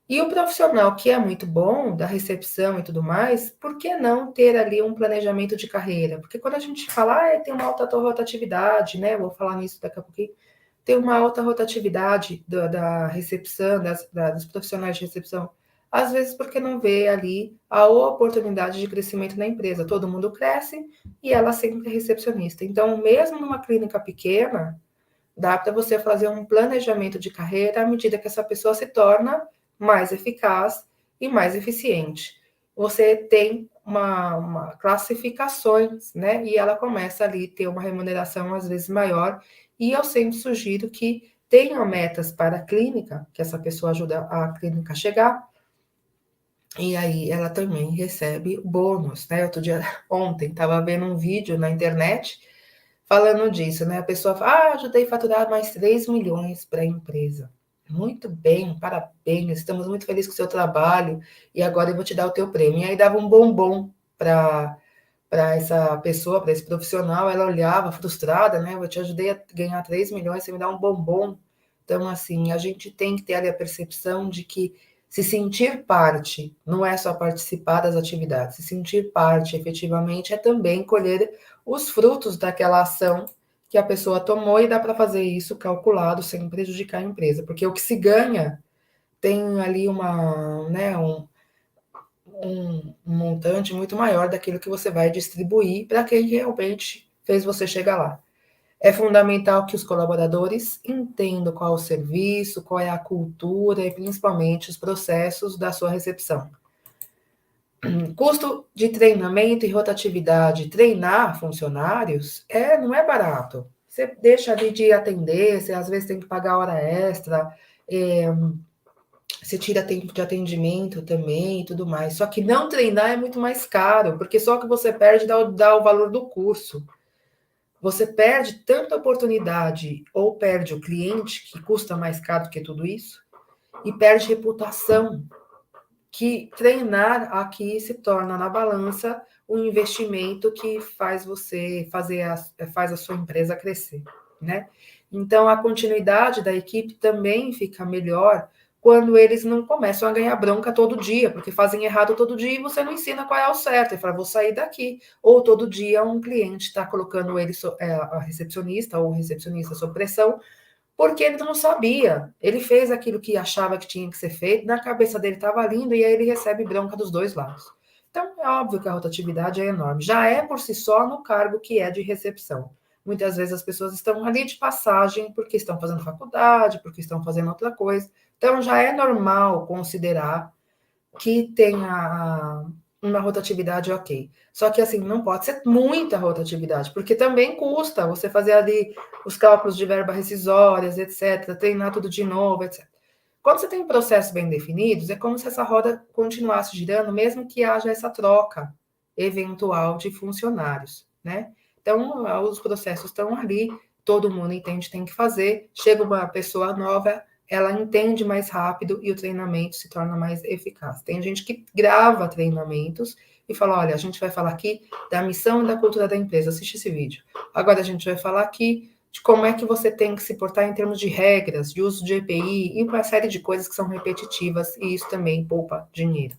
E o profissional que é muito bom, da recepção e tudo mais, por que não ter ali um planejamento de carreira? Porque quando a gente fala, tem uma alta rotatividade, né? Vou falar nisso daqui a pouquinho. Tem uma alta rotatividade da recepção, dos profissionais de recepção. Às vezes, porque não vê ali a oportunidade de crescimento na empresa. Todo mundo cresce e ela sempre é recepcionista. Então, mesmo numa clínica pequena, dá para você fazer um planejamento de carreira à medida que essa pessoa se torna mais eficaz e mais eficiente. Você tem uma classificações, né? E ela começa ali a ter uma remuneração às vezes maior. E eu sempre sugiro que tenham metas para a clínica, que essa pessoa ajuda a clínica a chegar. E aí ela também recebe bônus, né? Ontem, estava vendo um vídeo na internet falando disso, né? A pessoa fala, ajudei a faturar mais 3 milhões para a empresa. Muito bem, parabéns, estamos muito felizes com o seu trabalho e agora eu vou te dar o teu prêmio. E aí dava um bombom para essa pessoa, para esse profissional, ela olhava frustrada, né? Eu te ajudei a ganhar 3 milhões, você me dá um bombom. Então, assim, a gente tem que ter ali a percepção de que se sentir parte não é só participar das atividades, se sentir parte efetivamente é também colher os frutos daquela ação que a pessoa tomou e dá para fazer isso calculado sem prejudicar a empresa, porque o que se ganha tem ali né, um montante muito maior daquilo que você vai distribuir para quem realmente fez você chegar lá. É fundamental que os colaboradores entendam qual é o serviço, qual é a cultura e principalmente os processos da sua recepção. Custo de treinamento e rotatividade, treinar funcionários, não é barato. Você deixa ali de atender, você às vezes tem que pagar hora extra, é, você tira tempo de atendimento também e tudo mais. Só que não treinar é muito mais caro, porque só o que você perde dá o valor do curso. Você perde tanta oportunidade ou perde o cliente, que custa mais caro que tudo isso, e perde reputação, que treinar aqui se torna na balança um investimento que faz você faz a sua empresa crescer, né? Então a continuidade da equipe também fica melhor quando eles não começam a ganhar bronca todo dia, porque fazem errado todo dia e você não ensina qual é o certo, e fala, vou sair daqui. Ou todo dia um cliente está colocando ele, a recepcionista ou o recepcionista sob pressão, porque ele não sabia. Ele fez aquilo que achava que tinha que ser feito, na cabeça dele estava lindo, e aí ele recebe bronca dos dois lados. Então, é óbvio que a rotatividade é enorme. Já é por si só no cargo que é de recepção. Muitas vezes as pessoas estão ali de passagem porque estão fazendo faculdade, porque estão fazendo outra coisa. Então, já é normal considerar que tenha uma rotatividade ok. Só que, assim, não pode ser muita rotatividade, porque também custa você fazer ali os cálculos de verba rescisórias, etc., treinar tudo de novo, etc. Quando você tem processos bem definidos, é como se essa roda continuasse girando, mesmo que haja essa troca eventual de funcionários, né? Então, os processos estão ali, todo mundo entende, tem que fazer, chega uma pessoa nova, ela entende mais rápido e o treinamento se torna mais eficaz. Tem gente que grava treinamentos e fala, olha, a gente vai falar aqui da missão e da cultura da empresa, assiste esse vídeo. Agora a gente vai falar aqui de como é que você tem que se portar em termos de regras, de uso de EPI e uma série de coisas que são repetitivas e isso também poupa dinheiro.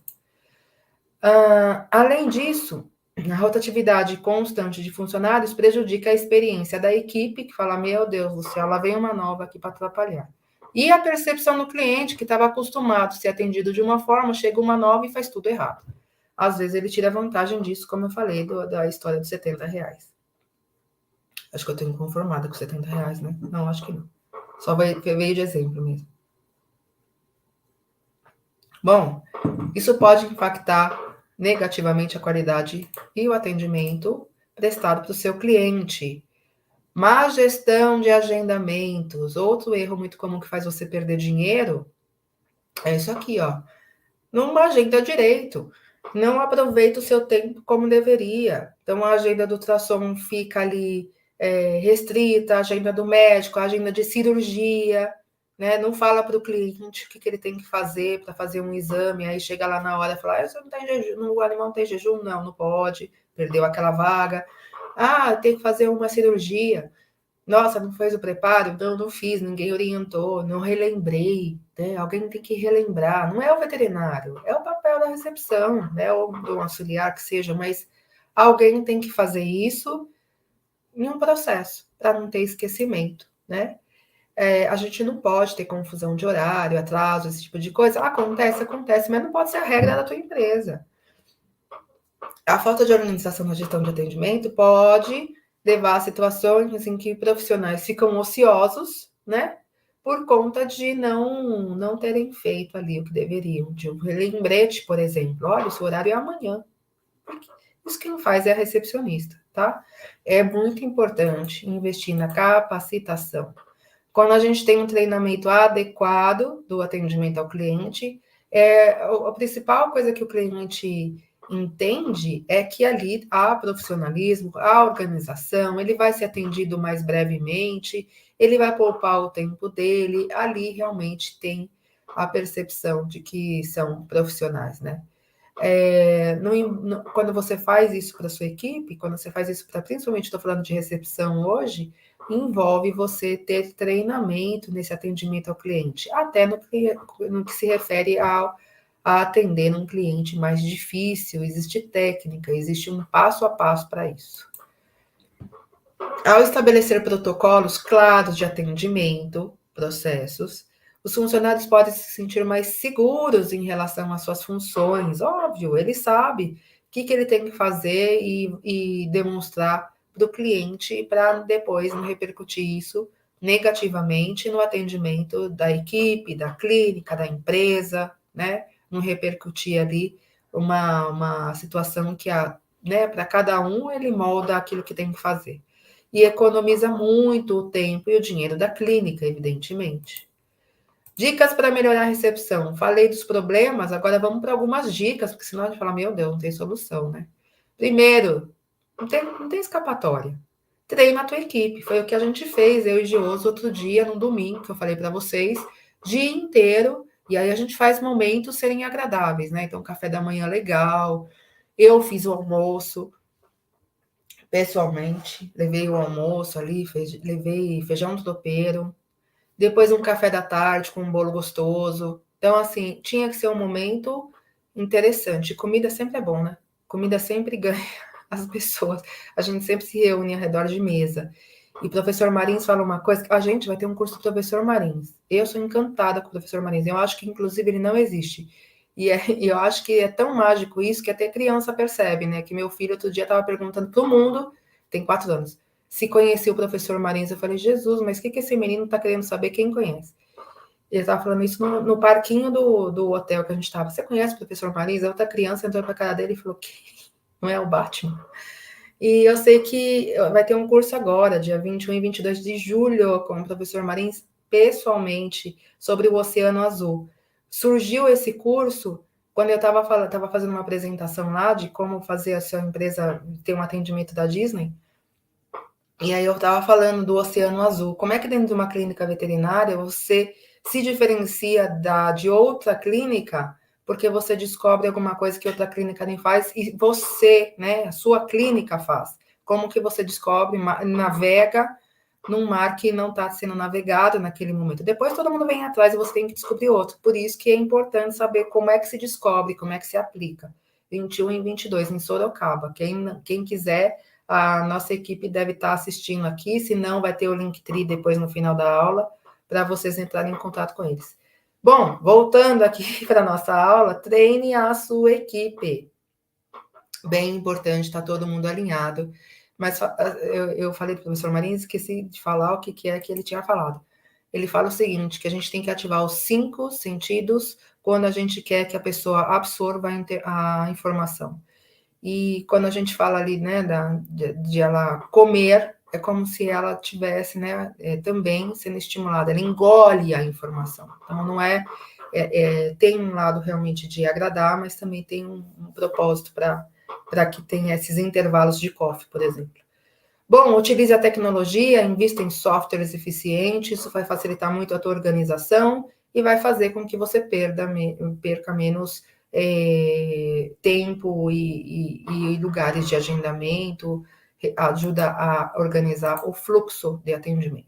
Além disso, a rotatividade constante de funcionários prejudica a experiência da equipe, que fala, meu Deus do céu, lá vem uma nova aqui para atrapalhar. E a percepção do cliente, que estava acostumado a ser atendido de uma forma, chega uma nova e faz tudo errado. Às vezes ele tira vantagem disso, como eu falei, da história dos R$70. Acho que eu estou inconformada com R$70, né? Não, acho que não. Só veio de exemplo mesmo. Bom, isso pode impactar negativamente a qualidade e o atendimento prestado para o seu cliente. Má gestão de agendamentos. Outro erro muito comum que faz você perder dinheiro é isso aqui, ó. Não agenda direito. Não aproveita o seu tempo como deveria. Então, a agenda do ultrassom fica ali restrita, a agenda do médico, a agenda de cirurgia, né? Não fala para o cliente o que ele tem que fazer para fazer um exame, aí chega lá na hora e fala, você não tem jejum, o animal não tem jejum? Não, não pode, perdeu aquela vaga. Ah, tem que fazer uma cirurgia. Nossa, não fez o preparo? Não, não fiz, ninguém orientou, não relembrei, né? Alguém tem que relembrar. Não é o veterinário, é o papel da recepção, né? Ou do auxiliar que seja, mas alguém tem que fazer isso em um processo, para não ter esquecimento, né? A gente não pode ter confusão de horário, atraso, esse tipo de coisa. Acontece, mas não pode ser a regra da tua empresa. A falta de organização na gestão de atendimento pode levar a situações em que profissionais ficam ociosos, né? Por conta de não terem feito ali o que deveriam. De um lembrete, por exemplo. Olha, o seu horário é amanhã. Isso quem faz é a recepcionista, tá? É muito importante investir na capacitação. Quando a gente tem um treinamento adequado do atendimento ao cliente, a principal coisa que o cliente entende é que ali há profissionalismo, há organização, ele vai ser atendido mais brevemente, ele vai poupar o tempo dele, ali realmente tem a percepção de que são profissionais, né? Quando você faz isso para sua equipe, quando você faz isso para, principalmente estou falando de recepção hoje, envolve você ter treinamento nesse atendimento ao cliente, até no que se refere a atender um cliente mais difícil, existe técnica, existe um passo a passo para isso. Ao estabelecer protocolos claros de atendimento, processos, os funcionários podem se sentir mais seguros em relação às suas funções. Óbvio, ele sabe o que ele tem que fazer e demonstrar para o cliente para depois não repercutir isso negativamente no atendimento da equipe, da clínica, da empresa, né? Não repercutir ali uma situação que, né, para cada um ele molda aquilo que tem que fazer. E economiza muito o tempo e o dinheiro da clínica, evidentemente. Dicas para melhorar a recepção. Falei dos problemas, agora vamos para algumas dicas, porque senão a gente fala, meu Deus, não tem solução, né? Primeiro, não tem escapatória. Treina a tua equipe. Foi o que a gente fez, eu e Gioso, outro dia, no domingo, que eu falei para vocês, dia inteiro, e aí a gente faz momentos serem agradáveis, né? Então, café da manhã legal, eu fiz o almoço, pessoalmente, levei o almoço ali, levei feijão tropeiro, depois um café da tarde com um bolo gostoso. Então, assim, tinha que ser um momento interessante. Comida sempre é bom, né? Comida sempre ganha as pessoas. A gente sempre se reúne ao redor de mesa. E o professor Marins fala uma coisa, a gente vai ter um curso do professor Marins. Eu sou encantada com o professor Marins. Eu acho que, inclusive, ele não existe. E eu acho que é tão mágico isso que até criança percebe, né? Que meu filho outro dia estava perguntando para o mundo, tem 4 anos, se conhecia o professor Marins. Eu falei, Jesus, mas o que esse menino está querendo saber? Quem conhece? Ele estava falando isso no parquinho do hotel que a gente estava. Você conhece o professor Marisa? Outra criança entrou para a cara dele e falou que não é o Batman. E eu sei que vai ter um curso agora, dia 21 e 22 de julho, com o professor Marins, pessoalmente, sobre o Oceano Azul. Surgiu esse curso quando eu estava fazendo uma apresentação lá de como fazer a sua empresa ter um atendimento da Disney. E aí eu estava falando do Oceano Azul. Como é que dentro de uma clínica veterinária você se diferencia de outra clínica porque você descobre alguma coisa que outra clínica nem faz e você, né, a sua clínica faz. Como que você descobre, navega num mar que não está sendo navegado naquele momento. Depois todo mundo vem atrás e você tem que descobrir outro. Por isso que é importante saber como é que se descobre, como é que se aplica. 21 e 22 em Sorocaba. Quem quiser, a nossa equipe deve estar assistindo aqui, se não vai ter o Linktree depois no final da aula, para vocês entrarem em contato com eles. Bom, voltando aqui para a nossa aula, treine a sua equipe. Bem importante, está todo mundo alinhado. Mas eu falei para o professor Marins, esqueci de falar o que é que ele tinha falado. Ele fala o seguinte, que a gente tem que ativar os 5 sentidos quando a gente quer que a pessoa absorva a informação. E quando a gente fala ali, né, de ela comer, é como se ela tivesse, né, também sendo estimulada. Ela engole a informação. Então, não tem um lado realmente de agradar, mas também tem um propósito para que tenha esses intervalos de coffee, por exemplo. Bom, utilize a tecnologia, invista em softwares eficientes, isso vai facilitar muito a tua organização e vai fazer com que você perca menos tempo e lugares de agendamento, ajuda a organizar o fluxo de atendimento.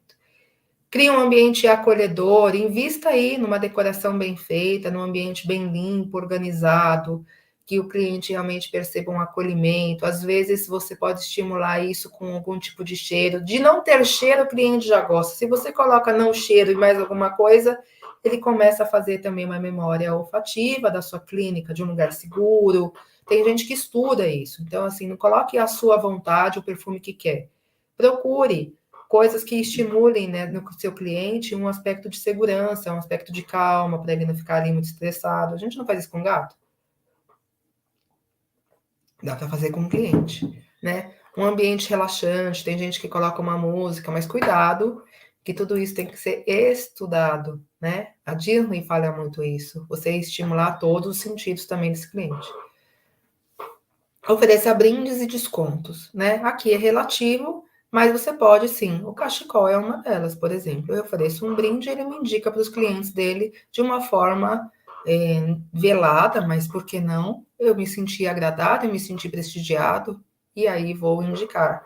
Crie um ambiente acolhedor, invista aí numa decoração bem feita, num ambiente bem limpo, organizado, que o cliente realmente perceba um acolhimento. Às vezes você pode estimular isso com algum tipo de cheiro. De não ter cheiro, o cliente já gosta. Se você coloca não cheiro e mais alguma coisa, ele começa a fazer também uma memória olfativa da sua clínica, de um lugar seguro. Tem gente que estuda isso. Então, assim, não coloque à sua vontade o perfume que quer. Procure coisas que estimulem, né, no seu cliente um aspecto de segurança, um aspecto de calma, para ele não ficar ali muito estressado. A gente não faz isso com gato? Dá para fazer com o cliente, né? Um ambiente relaxante, tem gente que coloca uma música, mas cuidado, que tudo isso tem que ser estudado, né? A Disney fala muito isso, você estimular todos os sentidos também desse cliente. Ofereça brindes e descontos, né? Aqui é relativo, mas você pode sim. O cachecol é uma delas, por exemplo. Eu ofereço um brinde e ele me indica para os clientes dele de uma forma velada, mas por que não? Eu me senti agradado, eu me senti prestigiado, e aí vou indicar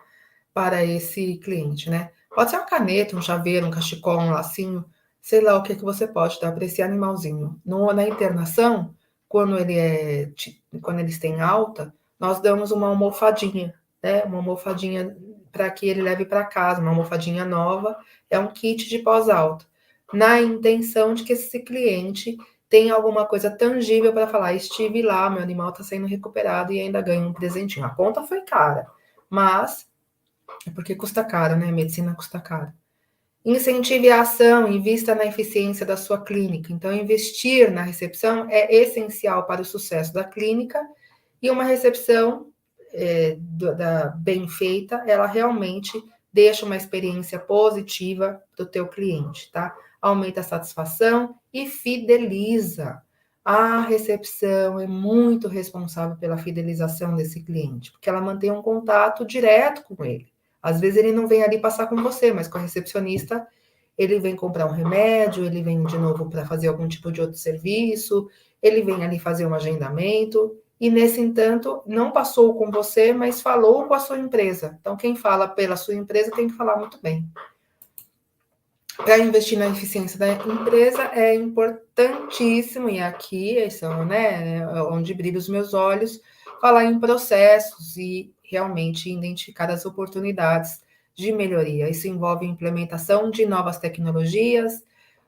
para esse cliente, né? Pode ser uma caneta, um chaveiro, um cachecol, um lacinho, sei lá o que você pode dar para esse animalzinho. Na internação, quando eles têm alta, nós damos uma almofadinha, né? Uma almofadinha para que ele leve para casa, uma almofadinha nova, é um kit de pós-alta, na intenção de que esse cliente tenha alguma coisa tangível para falar, estive lá, meu animal está sendo recuperado e ainda ganha um presentinho. A conta foi cara, mas é porque custa caro, né? Medicina custa caro. Incentive a ação, invista na eficiência da sua clínica. Então, investir na recepção é essencial para o sucesso da clínica e uma recepção bem feita, ela realmente deixa uma experiência positiva do teu cliente, tá? Aumenta a satisfação e fideliza. A recepção é muito responsável pela fidelização desse cliente, porque ela mantém um contato direto com ele. Às vezes ele não vem ali passar com você, mas com a recepcionista ele vem comprar um remédio, ele vem de novo para fazer algum tipo de outro serviço, ele vem ali fazer um agendamento, e nesse entanto, não passou com você, mas falou com a sua empresa. Então, quem fala pela sua empresa tem que falar muito bem. Para investir na eficiência da empresa é importantíssimo, e aqui são, né, onde brilham os meus olhos, falar em processos e realmente identificar as oportunidades de melhoria. Isso envolve implementação de novas tecnologias.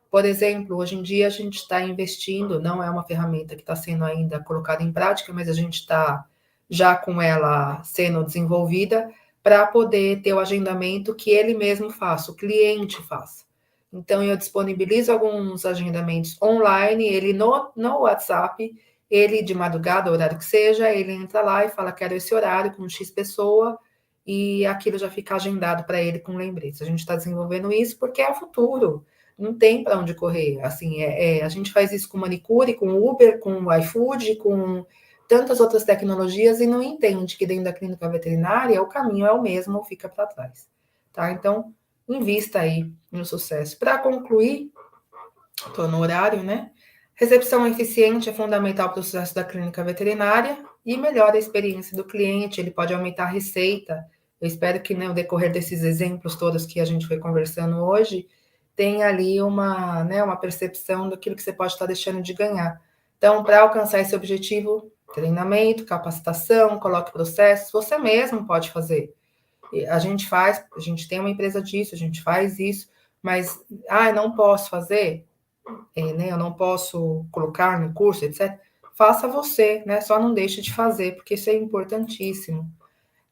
Por exemplo, hoje em dia a gente está investindo, não é uma ferramenta que está sendo ainda colocada em prática, mas a gente está já com ela sendo desenvolvida para poder ter o agendamento que ele mesmo faça, o cliente faça. Então, eu disponibilizo alguns agendamentos online, ele no WhatsApp, ele de madrugada, o horário que seja, ele entra lá e fala, quero esse horário com X pessoa, e aquilo já fica agendado para ele com lembretes. A gente está desenvolvendo isso porque é o futuro, não tem para onde correr. Assim, a gente faz isso com manicure, com Uber, com iFood, com tantas outras tecnologias e não entende que dentro da clínica veterinária o caminho é o mesmo, fica para trás. Tá? Então, invista aí no sucesso. Para concluir, estou no horário, né? Recepção eficiente é fundamental para o sucesso da clínica veterinária e melhora a experiência do cliente, ele pode aumentar a receita. Eu espero que, né, no decorrer desses exemplos todos que a gente foi conversando hoje, tenha ali uma percepção daquilo que você pode estar deixando de ganhar. Então, para alcançar esse objetivo, treinamento, capacitação, coloque processos, você mesmo pode fazer. A gente faz, a gente tem uma empresa disso, a gente faz isso, mas, não posso fazer, né? Eu não posso colocar no curso, etc. Faça você, né? Só não deixe de fazer, porque isso é importantíssimo.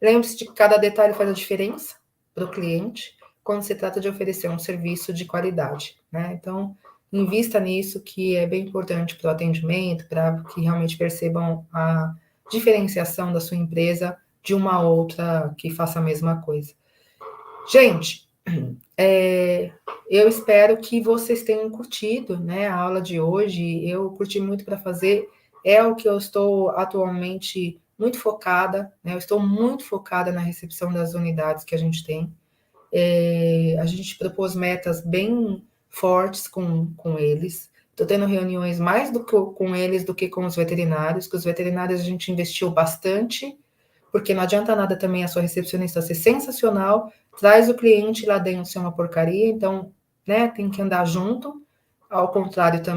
Lembre-se de que cada detalhe faz a diferença para o cliente quando se trata de oferecer um serviço de qualidade, né? Então, invista nisso, que é bem importante para o atendimento, para que realmente percebam a diferenciação da sua empresa de uma outra que faça a mesma coisa. Gente, eu espero que vocês tenham curtido, né, a aula de hoje. Eu curti muito para fazer, é o que eu estou atualmente muito focada, né? Eu estou muito focada na recepção das unidades que a gente tem. A gente propôs metas bem fortes com eles. Estou tendo reuniões mais com eles do que com os veterinários, que os veterinários a gente investiu bastante, porque não adianta nada também a sua recepcionista ser sensacional, traz o cliente lá dentro ser uma porcaria, então, né, tem que andar junto, ao contrário também.